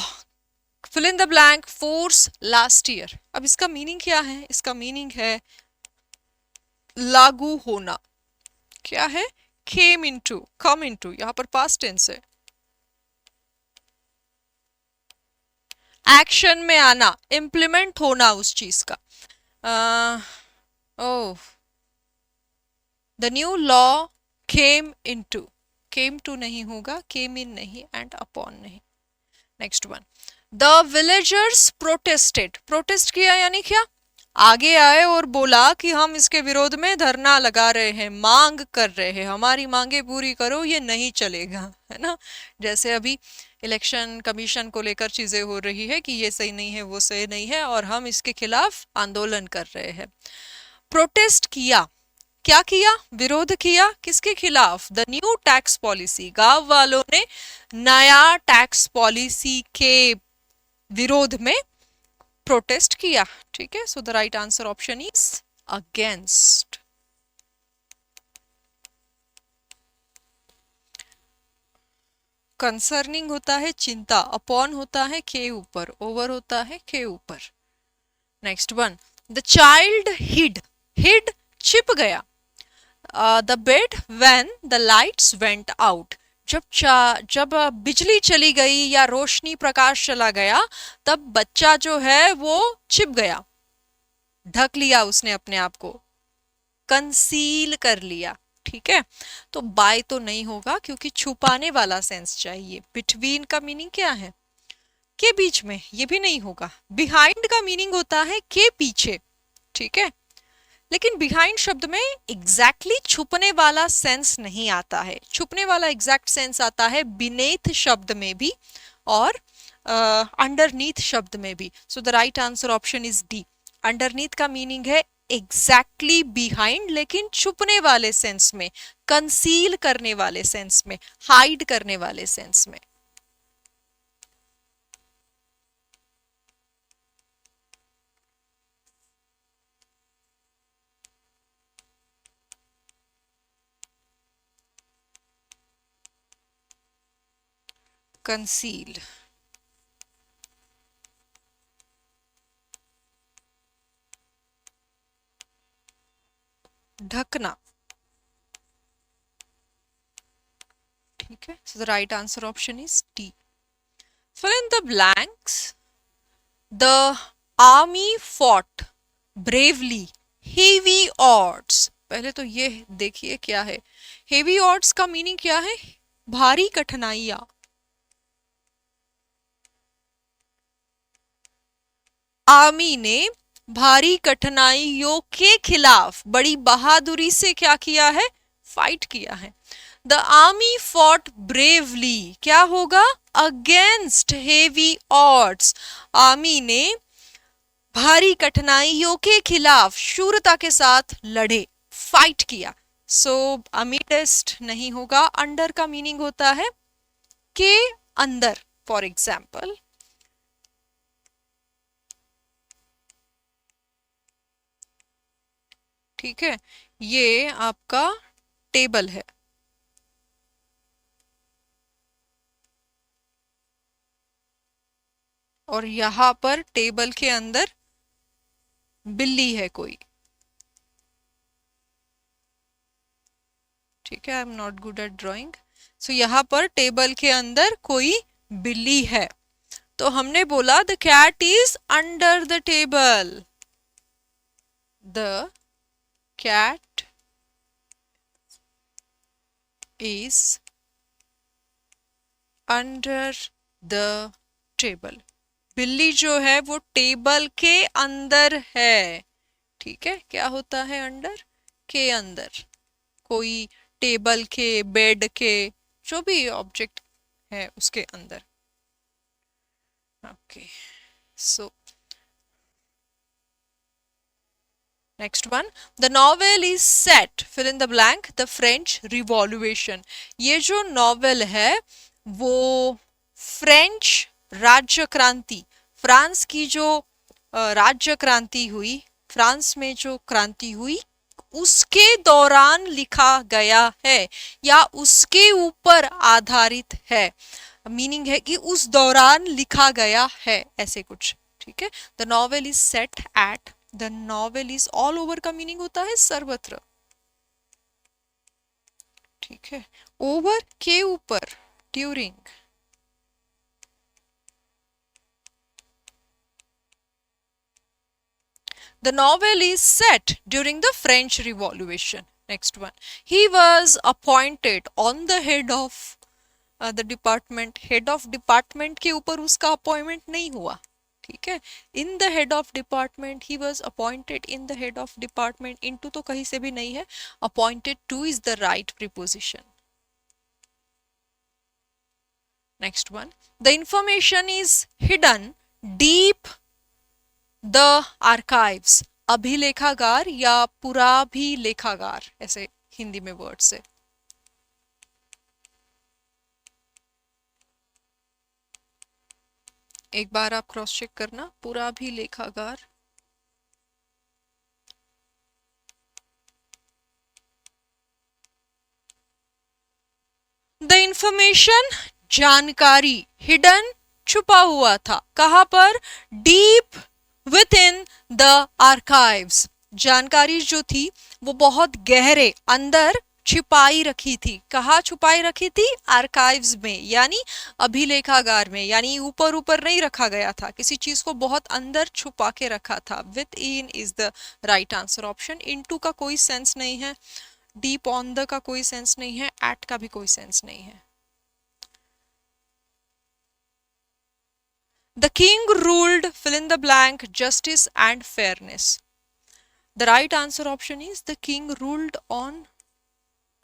fill in the blank force last year. अब इसका मीनिंग क्या है, इसका मीनिंग है लागू होना। क्या है, came into, come into, यहां पर पास्ट टेंस है। एक्शन में आना, इम्प्लीमेंट होना उस चीज का। Oh, the new law came into, came to नहीं होगा, केम इन नहीं, एंड अपॉन नहीं। Next one, the villagers protested. Protest किया यानी क्या, आगे आए और बोला कि हम इसके विरोध में धरना लगा रहे हैं, मांग कर रहे हैं, हमारी मांगे पूरी करो, ये नहीं चलेगा, है ना। जैसे अभी इलेक्शन कमीशन को लेकर चीजें हो रही है कि ये सही नहीं है, वो सही नहीं है, और हम इसके खिलाफ आंदोलन कर रहे हैं। प्रोटेस्ट किया, क्या किया, विरोध किया, किसके खिलाफ, द न्यू टैक्स पॉलिसी। गांव वालों ने नया टैक्स पॉलिसी के विरोध में प्रोटेस्ट किया। ठीक है, so the right answer option is against. Concerning होता है चिंता, अपॉन होता है के ऊपर, ओवर होता है के ऊपर। Next one, the child hid, hid छिप गया। The bed when the lights went out. जब बिजली चली गई या रोशनी प्रकाश चला गया, तब बच्चा जो है वो छिप गया, ढक लिया उसने अपने आप को, कंसील कर लिया। ठीक है, तो बाय तो नहीं होगा क्योंकि छुपाने वाला सेंस चाहिए। बिटवीन का मीनिंग क्या है, के बीच में, ये भी नहीं होगा। बिहाइंड का मीनिंग होता है के पीछे। ठीक है, लेकिन बिहाइंड शब्द में एग्जैक्टली छुपने वाला सेंस नहीं आता है। छुपने वाला एग्जैक्ट सेंस आता है बिनेथ शब्द में भी और अंडरनीथ शब्द में भी। सो the right answer option is D. Underneath का मीनिंग है एग्जैक्टली बिहाइंड, लेकिन छुपने वाले सेंस में, कंसील करने वाले सेंस में, हाइड करने वाले सेंस में। कंसील, ढकना। ठीक है, so the right answer option is D. Fill in the blanks, the army fought bravely heavy odds. पहले तो ये देखिए क्या है, हेवी ऑड्स का मीनिंग क्या है, भारी कठिनाइयां। आर्मी ने भारी कठिनाइयों के खिलाफ बड़ी बहादुरी से क्या किया है, फाइट किया है। द आर्मी फॉट ब्रेवली, क्या होगा, अगेंस्ट हेवी ऑड्स। आर्मी ने भारी कठिनाइयों के खिलाफ शूरता के साथ लड़े, फाइट किया। सो अमीडेस्ट नहीं होगा। अंडर का मीनिंग होता है के अंदर। फॉर एग्जाम्पल, ठीक है, ये आपका टेबल है, और यहां पर टेबल के अंदर बिल्ली है कोई। ठीक है, I am not good at drawing. So यहां पर टेबल के अंदर कोई बिल्ली है, तो हमने बोला the cat is under the table. The cat is under the table. बिल्ली जो है वो टेबल के अंदर है। ठीक है, क्या होता है अंडर, के अंदर, कोई टेबल के, बेड के, जो भी ऑब्जेक्ट है उसके अंदर। Okay, so next one, the novel is set, fill in the blank, the French Revolution. ये जो नॉवेल है वो फ्रेंच राज्य क्रांति, फ्रांस की जो राज्य क्रांति हुई, फ्रांस में जो क्रांति हुई उसके दौरान लिखा गया है या उसके ऊपर आधारित है। मीनिंग है कि उस दौरान लिखा गया है, ऐसे कुछ। ठीक है, the novel is set at, the novel is all over का मीनिंग होता है सर्वत्र। ठीक है, ओवर के ऊपर, during. The novel is set during the French Revolution. Next one. He was appointed on the head of the department, head of department के ऊपर उसका अपॉइंटमेंट नहीं हुआ। ठीक है, in the head of department, he was appointed in the head of department, into तो कहीं से भी नहीं है, appointed two is the right preposition. Next one, the information is hidden deep the archives, अभिलेखागार या पुराभिलेखागार, ऐसे हिंदी में वर्ड से। एक बार आप क्रॉस चेक करना, पुराभिलेखागार। द इंफॉर्मेशन, जानकारी, हिडन, छुपा हुआ था, कहां पर, deep with in the archives, जानकारी जो थी वो बहुत गहरे अंदर छिपाई रखी थी। कहाँ छुपाई रखी थी, आर्काइव्स में, यानी अभिलेखागार में, यानी ऊपर ऊपर नहीं रखा गया था, किसी चीज को बहुत अंदर छुपा के रखा था। With in is the right answer option. Into का कोई सेंस नहीं है, डीप ऑन द का कोई सेंस नहीं है, एट का भी कोई सेंस नहीं है। The king ruled, fill in the blank, justice and fairness. The right answer option is the king ruled on,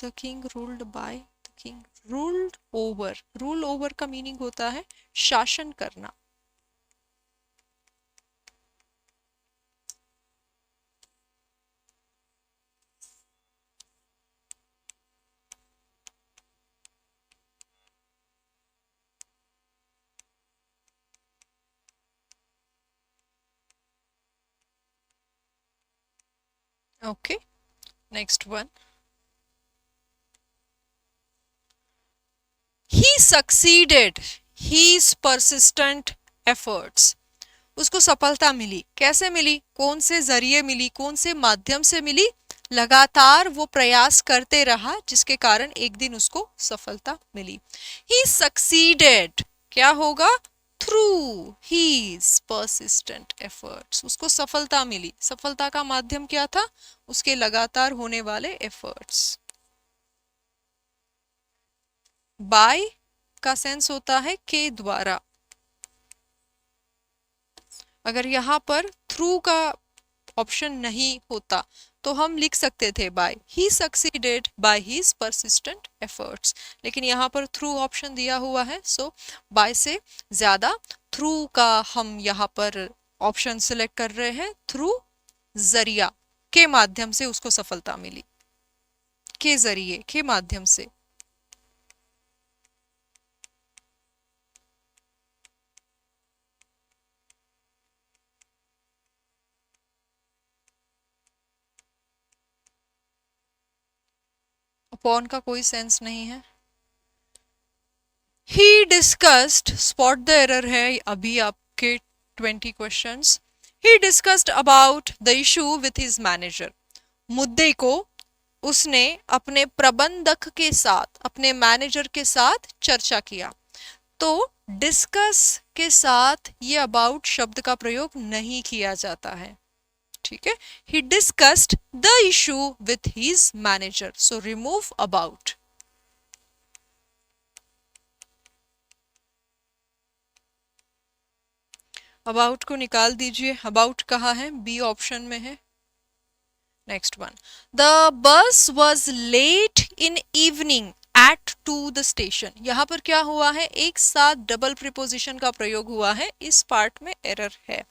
the king ruled by, the king ruled over. Rule over का meaning होता है शासन करना। Okay, next one. He succeeded his persistent efforts. उसको सफलता मिली, कैसे मिली, कौन से जरिए मिली, कौन से माध्यम से मिली, लगातार वो प्रयास करते रहा जिसके कारण एक दिन उसको सफलता मिली। He succeeded, क्या होगा, थ्रू his persistent efforts, उसको सफलता मिली। सफलता का माध्यम क्या था, उसके लगातार होने वाले एफर्ट्स। बाय का सेंस होता है के द्वारा। अगर यहाँ पर थ्रू का ऑप्शन नहीं होता तो हम लिख सकते थे by, he succeeded by his persistent efforts, लेकिन यहाँ पर थ्रू ऑप्शन दिया हुआ है, सो बाय से ज्यादा थ्रू का हम यहाँ पर ऑप्शन सिलेक्ट कर रहे हैं। थ्रू, जरिया, के माध्यम से उसको सफलता मिली, के जरिए, के माध्यम से। अपॉन का कोई सेंस नहीं है। ही डिस्कस्ड, स्पॉट द एरर है अभी आपके 20 questions. He discussed about the issue with his manager, मुद्दे को उसने अपने प्रबंधक के साथ, अपने मैनेजर के साथ चर्चा किया। तो डिस्कस के साथ ये अबाउट शब्द का प्रयोग नहीं किया जाता है। ठीक है, he discussed the issue with his manager, so remove about. about को निकाल दीजिए, about कहाँ है, बी ऑप्शन में है। Next one, the bus was late in evening at to the station. यहाँ पर क्या हुआ है, एक साथ डबल प्रीपोजिशन का प्रयोग हुआ है, इस पार्ट में एरर है।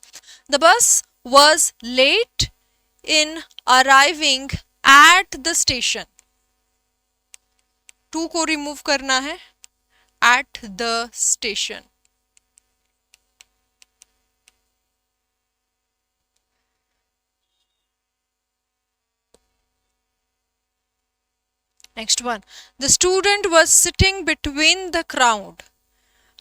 The bus was late in arriving at the station. To को रिमूव करना है, at the station. Next one, the student was sitting between the crowd.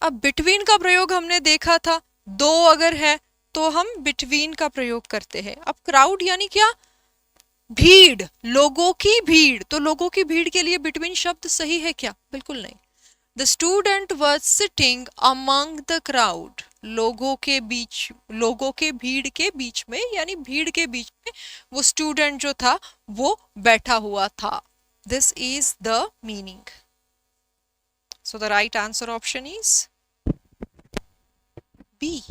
अब बिटवीन का प्रयोग हमने देखा था, दो अगर है तो हम बिटवीन का प्रयोग करते हैं. अब क्राउड यानी क्या, भीड़, लोगों की भीड़. तो लोगों की भीड़ के लिए बिटवीन शब्द सही है क्या? बिल्कुल नहीं. The student was sitting among the crowd. लोगों के बीच, लोगों के भीड़ के बीच में, यानी भीड़ के बीच में वो स्टूडेंट जो था वो बैठा हुआ था. This is the meaning. So the right answer option is B.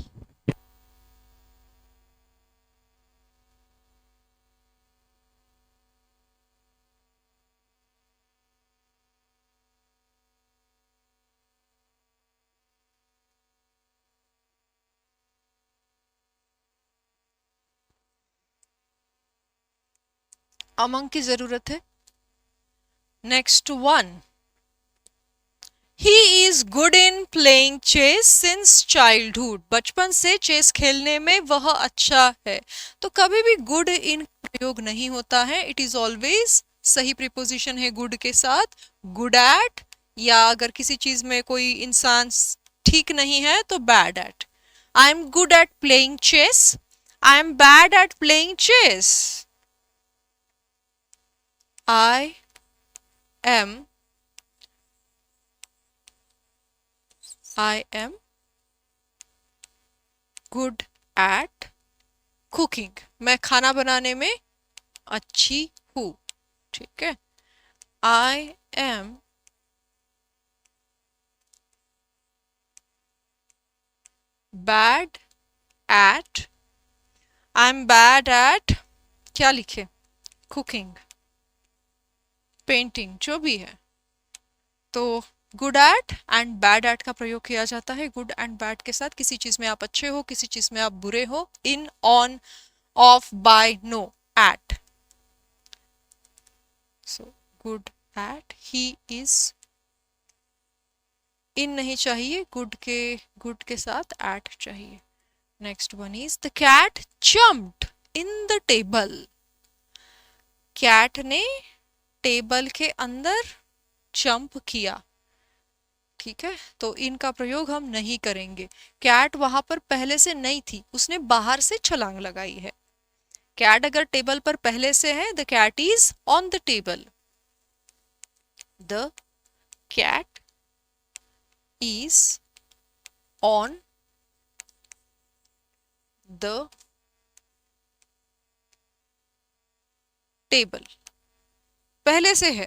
Among की जरूरत है. Next one, he is good in playing chess since childhood. बचपन से चेस खेलने में वह अच्छा है. तो कभी भी गुड इन प्रयोग नहीं होता है. इट इज ऑलवेज, सही प्रीपोजिशन है गुड के साथ, गुड एट, या अगर किसी चीज में कोई इंसान ठीक नहीं है तो bad at. I am good at playing chess, I am bad at playing chess. I am good at cooking. मैं खाना बनाने में अच्छी हूँ. ठीक है. I am bad at, I'm bad at, क्या लिखे, कुकिंग, पेंटिंग, जो भी है. तो good at and bad at का प्रयोग किया जाता है. गुड एंड बैड के साथ किसी चीज में आप अच्छे हो, किसी चीज में आप बुरे हो. In, on, off, by, no, at. So good at, he is, in नहीं चाहिए, गुड के साथ एट चाहिए. Next one is the cat jumped in the table. Cat ने टेबल के अंदर जंप किया. ठीक है. तो इनका प्रयोग हम नहीं करेंगे. कैट वहां पर पहले से नहीं थी, उसने बाहर से छलांग लगाई है. कैट अगर टेबल पर पहले से है, the cat is on the table. The cat is on the table. पहले से है,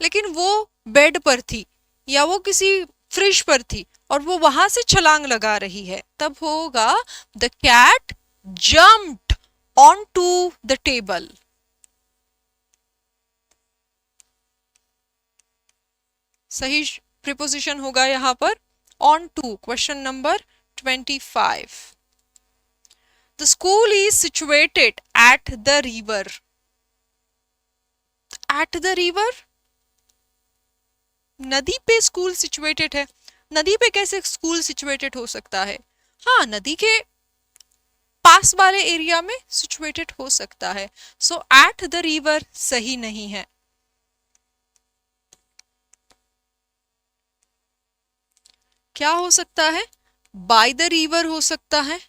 लेकिन वो बेड पर थी या वो किसी फ्रिज पर थी और वो वहां से छलांग लगा रही है, तब होगा the cat jumped on to the table. सही प्रीपोजिशन होगा यहां पर on to. Question number 25. The school is situated at the river. At the river, नदी पे स्कूल सिचुएटेड है. नदी पे कैसे स्कूल सिचुएटेड हो सकता है? हाँ, नदी के पास वाले एरिया में सिचुएटेड हो सकता है. सो एट द रिवर सही नहीं है. क्या हो सकता है? बाय द रिवर हो सकता है,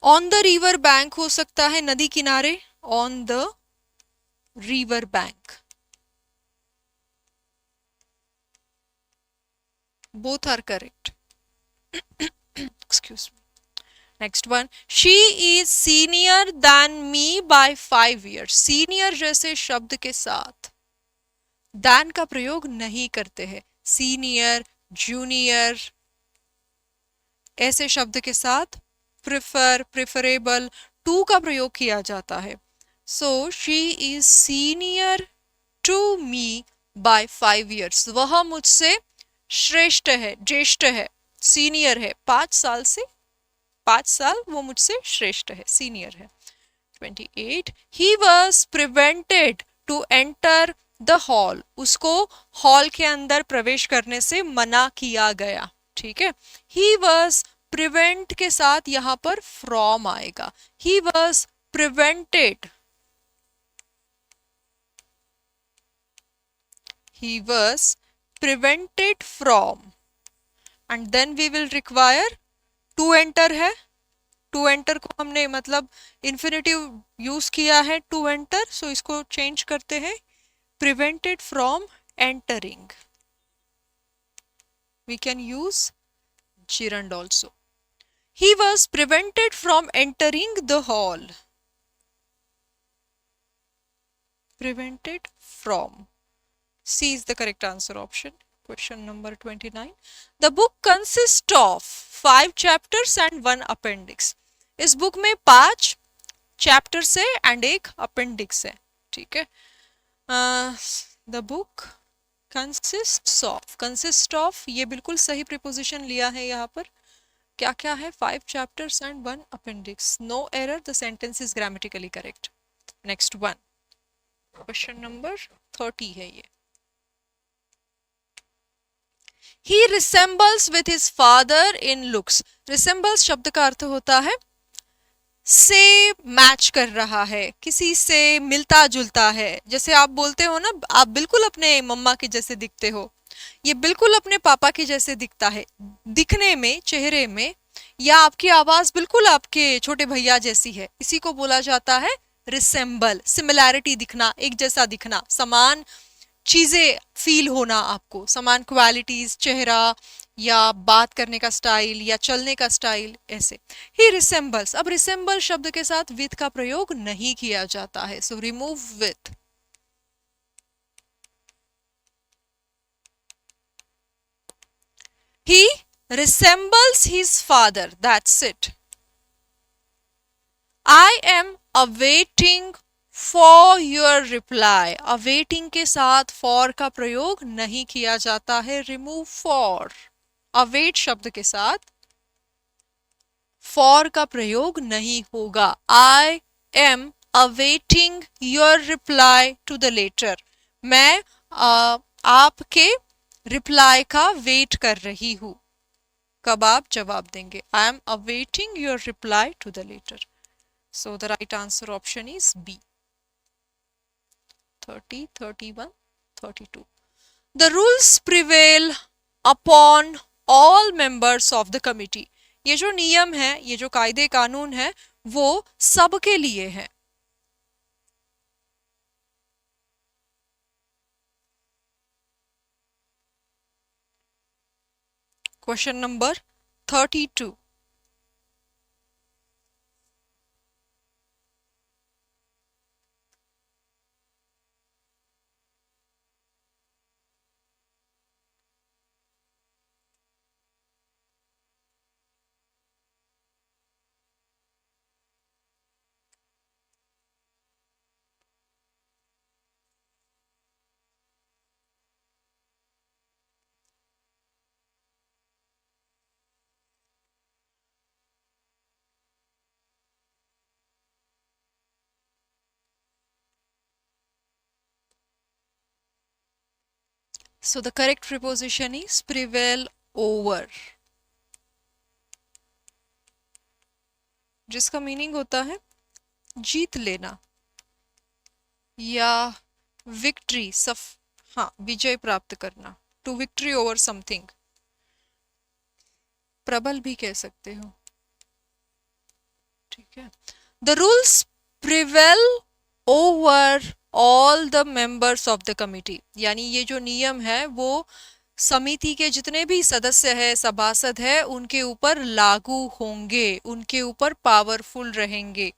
ऑन द रिवर बैंक हो सकता है, नदी किनारे, on the river bank. both are correct. Excuse me. Next one, she is senior than me by 5 years. Senior जैसे शब्द के साथ than का प्रयोग नहीं करते हैं. सीनियर, जूनियर, ऐसे शब्द के साथ प्रिफर, प्रिफरेबल, टू का प्रयोग किया जाता है. So she is senior to me by 5 years. वह मुझसे श्रेष्ठ है, ज्येष्ठ है, सीनियर है 5 साल से, 5 साल वो मुझसे श्रेष्ठ है, सीनियर है। 28, he was prevented to enter the hall, उसको हॉल के अंदर प्रवेश करने से मना किया गया। ठीक है, he was prevent के साथ यहाँ पर from आएगा, he was prevented, he was prevented from, and then we will require to enter है, टू एंटर को हमने मतलब इन्फिनेटिव यूज किया है टू एंटर, सो इसको चेंज करते हैं prevented from entering, we can use gerund also. He was prevented from entering the hall. Prevented from. C is the correct answer option. Question number 29. The book consists of 5 chapters and 1 appendix. इस book में 5 chapters है and एक appendix है। ठीक है, the book consist of ये बिल्कुल सही प्रीपोजिशन लिया है यहाँ पर। क्या क्या है? 5 chapters and 1 appendix. No error, the sentence is grammatically correct. Next one, question number 30 है ये। He resembles with his father in looks. Resembles शब्द का अर्थ होता है से मैच कर रहा है, किसी से मिलता जुलता है। जैसे आप बोलते हो ना, आप बिल्कुल अपने मम्मा के जैसे दिखते हो, ये बिल्कुल अपने पापा के जैसे दिखता है दिखने में, चेहरे में, या आपकी आवाज बिल्कुल आपके छोटे भैया जैसी है, इसी को बोला जाता है रिसेंबल। सिमिलैरिटी दिखना, एक जैसा दिखना, समान चीजें फील होना, आपको समान क्वालिटीज, चेहरा या बात करने का स्टाइल या चलने का स्टाइल, ऐसे। ही रिसेंबल्स, अब रिसेंबल शब्द के साथ विथ का प्रयोग नहीं किया जाता है, so remove with. He resembles his father, that's it. I am awaiting for your reply. awaiting के साथ for का प्रयोग नहीं किया जाता है, remove for। await शब्द के साथ for का प्रयोग नहीं होगा। I am awaiting your reply to the letter. मैं आपके रिप्लाई का वेट कर रही हूं, कब आप जवाब देंगे। I am awaiting your reply to the letter. So the right answer option is B. 30, 31, 32. The rules prevail upon all members of the committee. ये जो नियम है, ये जो कायदे कानून है, वो सबके लिए है। Question number 32. So the correct preposition is prevail over, जिसका मीनिंग होता है जीत लेना या विक्ट्री, हाँ, विजय प्राप्त करना, टू विक्ट्री ओवर समथिंग, प्रबल भी कह सकते हो। ठीक है, the rules prevail over all the members of the committee, यानी ये जो नियम है वो समिति के जितने भी सदस्य है, सभासद है, उनके ऊपर लागू होंगे, उनके ऊपर पावरफुल रहेंगे।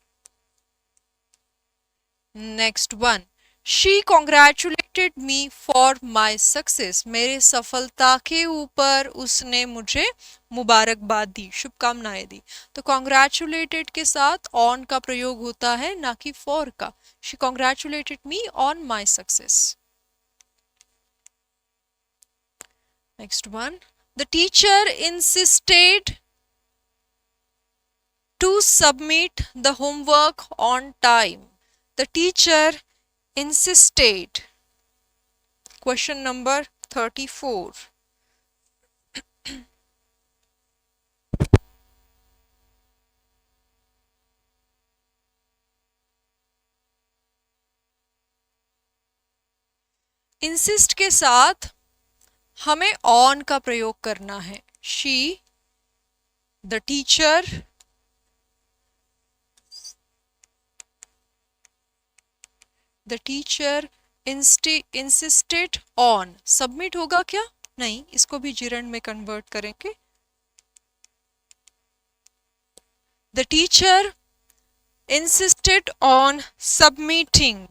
Next one, she congratulated me for my success, मेरे सफलता के ऊपर उसने मुझे मुबारकबाद दी, शुभकामनाएं दी। तो कॉन्ग्रेचुलेटेड के साथ ऑन का प्रयोग होता है, ना कि फॉर का। She congratulated me on my success. Next one, the teacher insisted submit the homework on time. The teacher insisted. Question number 34. Insist के साथ हमें ऑन का प्रयोग करना है. She, the teacher, the teacher insisted on. Submit होगा क्या? नहीं, इसको भी जिरंड में कन्वर्ट करेंगे. The teacher insisted on submitting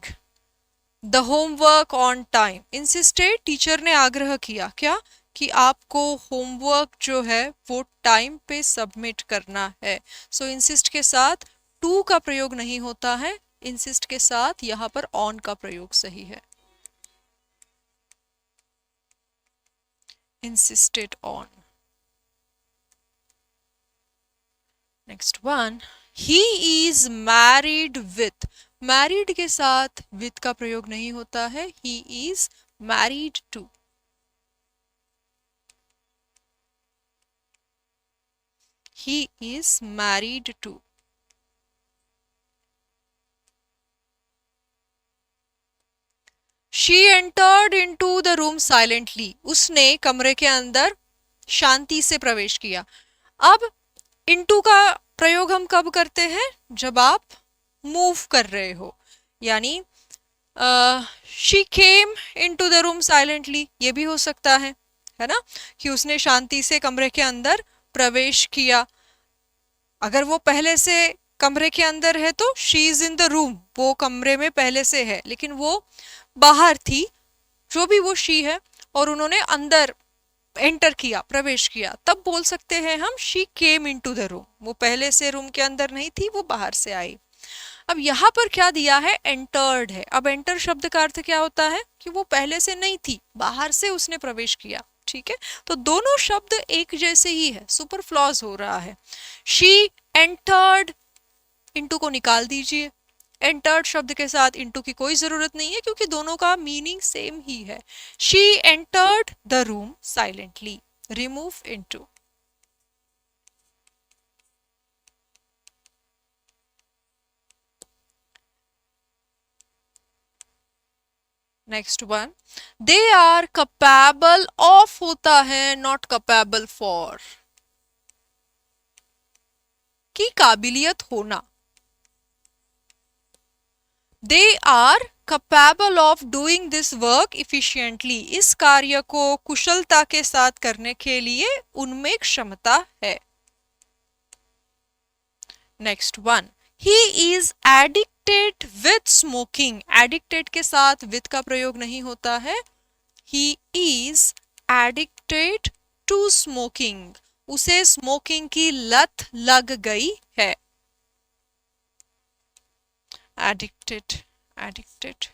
the homework on time. insisted, teacher ने आग्रह किया क्या कि आपको होमवर्क जो है वो टाइम पे सबमिट करना है. सो इंसिस्ट के साथ टू का प्रयोग नहीं होता है, इंसिस्ट के साथ यहाँ पर ऑन का प्रयोग सही है. insisted on. Next one. He is married with. married के साथ with का प्रयोग नहीं होता है. He is married to. He is married to. She entered into the room silently. उसने कमरे के अंदर शांति से प्रवेश किया. अब into का प्रयोग हम कब करते हैं? जब आप मूव कर रहे हो. यानी she came into the room silently, ये भी हो सकता है ना, कि उसने शांति से कमरे के अंदर प्रवेश किया. अगर वो पहले से कमरे के अंदर है तो she is in the room, वो कमरे में पहले से है, लेकिन वो बाहर थी, जो भी वो शी है, और उन्होंने अंदर एंटर किया, प्रवेश किया, तब बोल सकते हैं हम she came into the room. वो पहले से रूम के अंदर नहीं थी, वो बाहर से आई. अब यहाँ पर क्या दिया है? एंटर्ड है. अब एंटर शब्द का अर्थ क्या होता है? कि वो पहले से नहीं थी, बाहर से उसने प्रवेश किया. ठीक है, तो दोनों शब्द एक जैसे ही है, सुपर फ्लॉज हो रहा है. शी एंटर्ड, इनटू को निकाल दीजिए. एंटर्ड शब्द के साथ इनटू की कोई जरूरत नहीं है क्योंकि दोनों का मीनिंग सेम ही है. She entered the room silently. Remove into. Next one. They are capable of होता है, नॉट कैपेबल फॉर. की काबिलियत होना. They are capable of doing this work efficiently. इस कार्य को कुशलता के साथ करने के लिए उनमें क्षमता है. Next one. He is addicted with smoking. Addicted के साथ विथ का प्रयोग नहीं होता है. He is addicted to smoking. उसे स्मोकिंग की लत लग गई है. एडिक्टेड, एडिक्टेड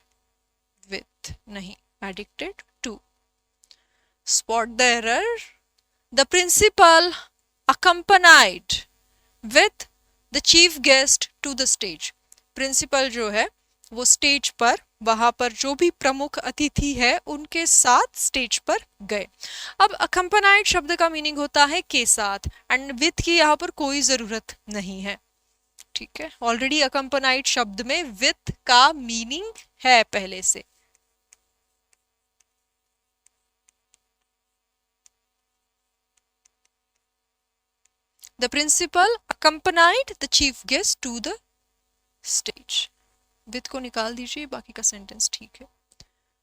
विथ नहीं, addicted to. Spot the error. The principal accompanied with the chief guest to the stage. Principal जो है वो स्टेज पर, वहां पर जो भी प्रमुख अतिथि है उनके साथ स्टेज पर गए. अब accompanied शब्द का मीनिंग होता है के साथ, एंड विथ की यहाँ पर कोई जरूरत नहीं है. ठीक है, ऑलरेडी accompanied शब्द में विथ का मीनिंग है पहले से. The principal accompanied the chief guest to the stage. With को निकाल दीजिए, बाकी का सेंटेंस ठीक है.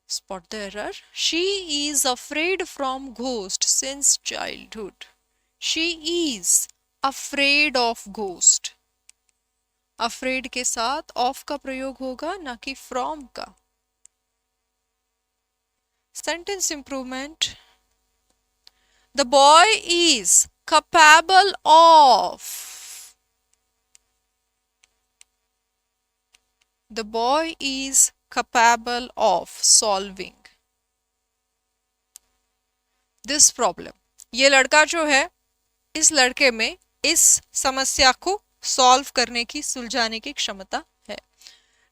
Spot the error. She is afraid from ghost since childhood. She is afraid of ghost. afraid के साथ of का प्रयोग होगा, ना कि from का. Sentence improvement. The boy is capable of. The boy is capable of solving this problem. ये लड़का जो है, इस लड़के में इस समस्या को सॉल्व करने की, सुलझाने की क्षमता है।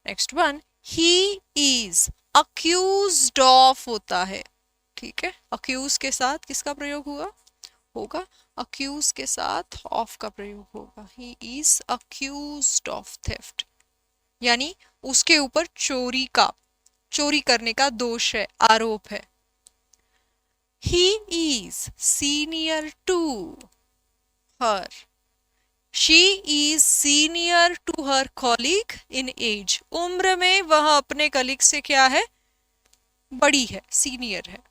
Next one, he is accused of होता है, ठीक है, अक्यूज के साथ किसका प्रयोग हुआ होगा, अक्यूज के साथ ऑफ का प्रयोग होगा। He is accused of theft, यानी उसके ऊपर चोरी करने का दोष है, आरोप है। He is senior to her, she is senior to her colleague in age, उम्र में वह अपने कलीग से क्या है, बड़ी है, सीनियर है।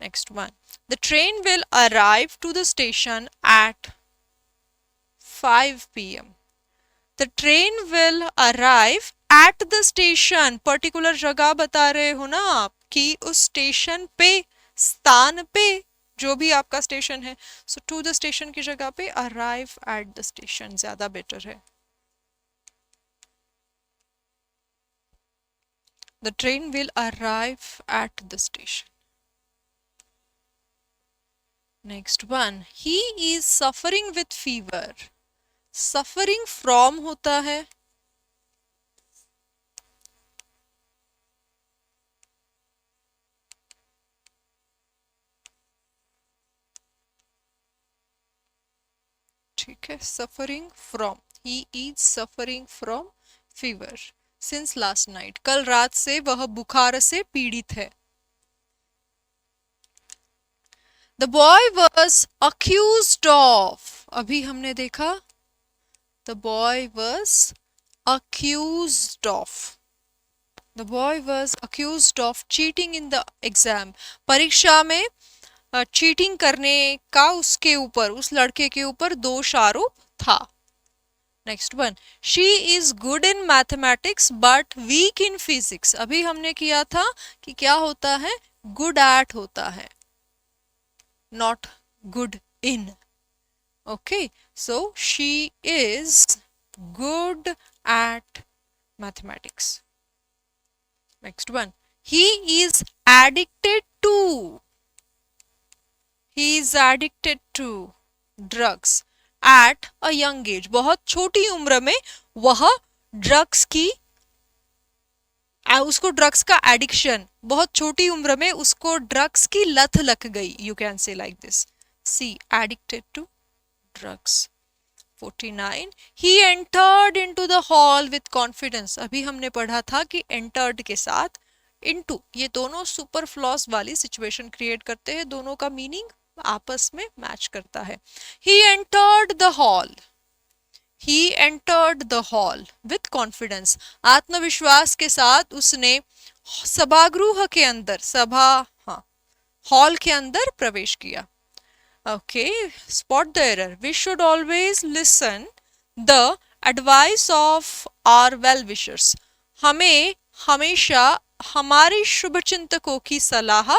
Next one, the train will arrive to the station at 5 p.m. The train will arrive at the station, particular जगह बता रहे हो ना आप कि उस स्टेशन पे, स्थान पे, जो भी आपका स्टेशन है, सो टू द स्टेशन की जगह पे अराइव एट द स्टेशन ज्यादा बेटर है। The train will arrive at the station. Next one, he is suffering with fever, suffering from होता है, ठीक है, suffering from, he is suffering from fever since last night, कल रात से वह बुखार से पीड़ित है। The boy was accused of, अभी हमने देखा the boy was accused of, the boy was accused of cheating in the exam, परीक्षा में चीटिंग करने का उसके ऊपर, उस लड़के के ऊपर दोष आरोप था। Next one, she is good in mathematics but weak in physics, अभी हमने किया था कि क्या होता है, गुड एट होता है, not good in. Okay, so she is good at mathematics. Next one, he is addicted to, he is addicted to drugs at a young age, बहुत छोटी उम्र में वह ड्रग्स की, उसको ड्रग्स का एडिक्शन, बहुत छोटी उम्र में उसको ड्रग्स की लत लग गई, you can say like this, see addicted to drugs. 49, he entered into the hall with confidence, अभी हमने पढ़ा था कि entered के साथ into, ये दोनों सुपर फ्लॉस वाली सिचुएशन क्रिएट करते हैं, दोनों का मीनिंग आपस में मैच करता है। He entered the hall, he entered the hall with confidence, आत्मविश्वास के साथ उसने सभागृह के अंदर, सभा, हाँ, हॉल के अंदर प्रवेश किया। Okay, spot the error. We should always listen the advice of our well-wishers. हमें हमेशा हमारे शुभचिंतकों की सलाह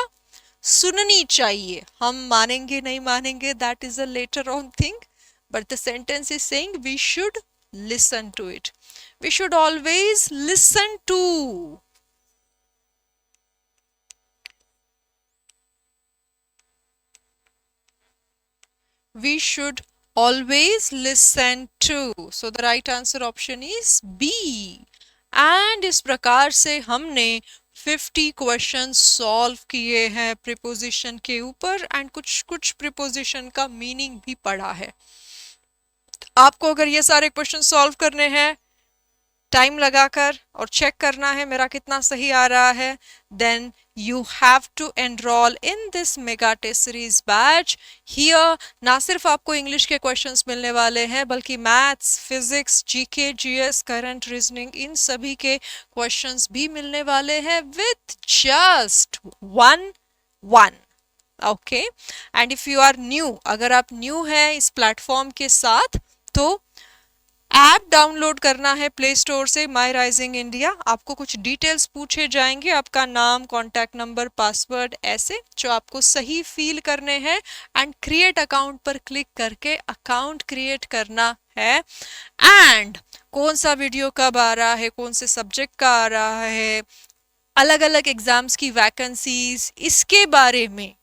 सुननी चाहिए। हम मानेंगे नहीं मानेंगे, that is a later on thing, but the sentence is saying we should listen to it. We should always listen to. We should always listen to. So the right answer option is B. And इस प्रकार से हमने 50 question solve किए हैं preposition के ऊपर, and कुछ कुछ प्रीपोजिशन का मीनिंग भी पढ़ा है। आपको अगर ये सारे क्वेश्चन सॉल्व करने हैं टाइम लगाकर और चेक करना है मेरा कितना सही आ रहा है, then you have to enroll in this mega test series batch. Here ना सिर्फ आपको इंग्लिश के क्वेश्चंस मिलने वाले हैं, बल्कि maths, physics, GK, GS, current reasoning, इन सभी के क्वेश्चंस भी मिलने वाले हैं with just one. Okay, and if you are new, अगर आप न्यू हैं इस प्लेटफॉर्म के साथ, तो ऐप डाउनलोड करना है प्ले स्टोर से, माई राइजिंग इंडिया। आपको कुछ डिटेल्स पूछे जाएंगे, आपका नाम, कॉन्टैक्ट नंबर, पासवर्ड, ऐसे जो आपको सही फील करने हैं, एंड क्रिएट अकाउंट पर क्लिक करके अकाउंट क्रिएट करना है। एंड कौन सा वीडियो कब आ रहा है, कौन से सब्जेक्ट का आ रहा है, अलग अलग एग्जाम्स की वैकेंसीज, इसके बारे में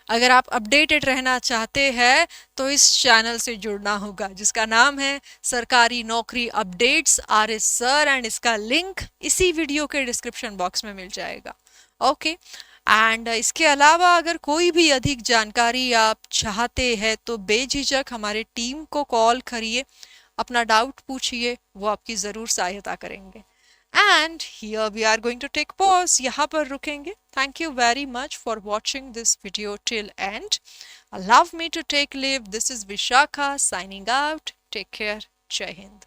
अगर आप अपडेटेड रहना चाहते हैं तो इस चैनल से जुड़ना होगा जिसका नाम है सरकारी नौकरी updates R S sir, and इसका लिंक इसी वीडियो के डिस्क्रिप्शन बॉक्स में मिल जाएगा। ओके, एंड इसके अलावा अगर कोई भी अधिक जानकारी आप चाहते हैं तो बेझिझक हमारे टीम को कॉल करिए, अपना डाउट पूछिए, वो आपकी ज़रूर सहायता करेंगे। And here we are going to take pause, यहाँ पर रुकेंगे। Thank you very much for watching this video till end. Allow me to take leave, this is Vishakha signing out. Take care, जय हिंद।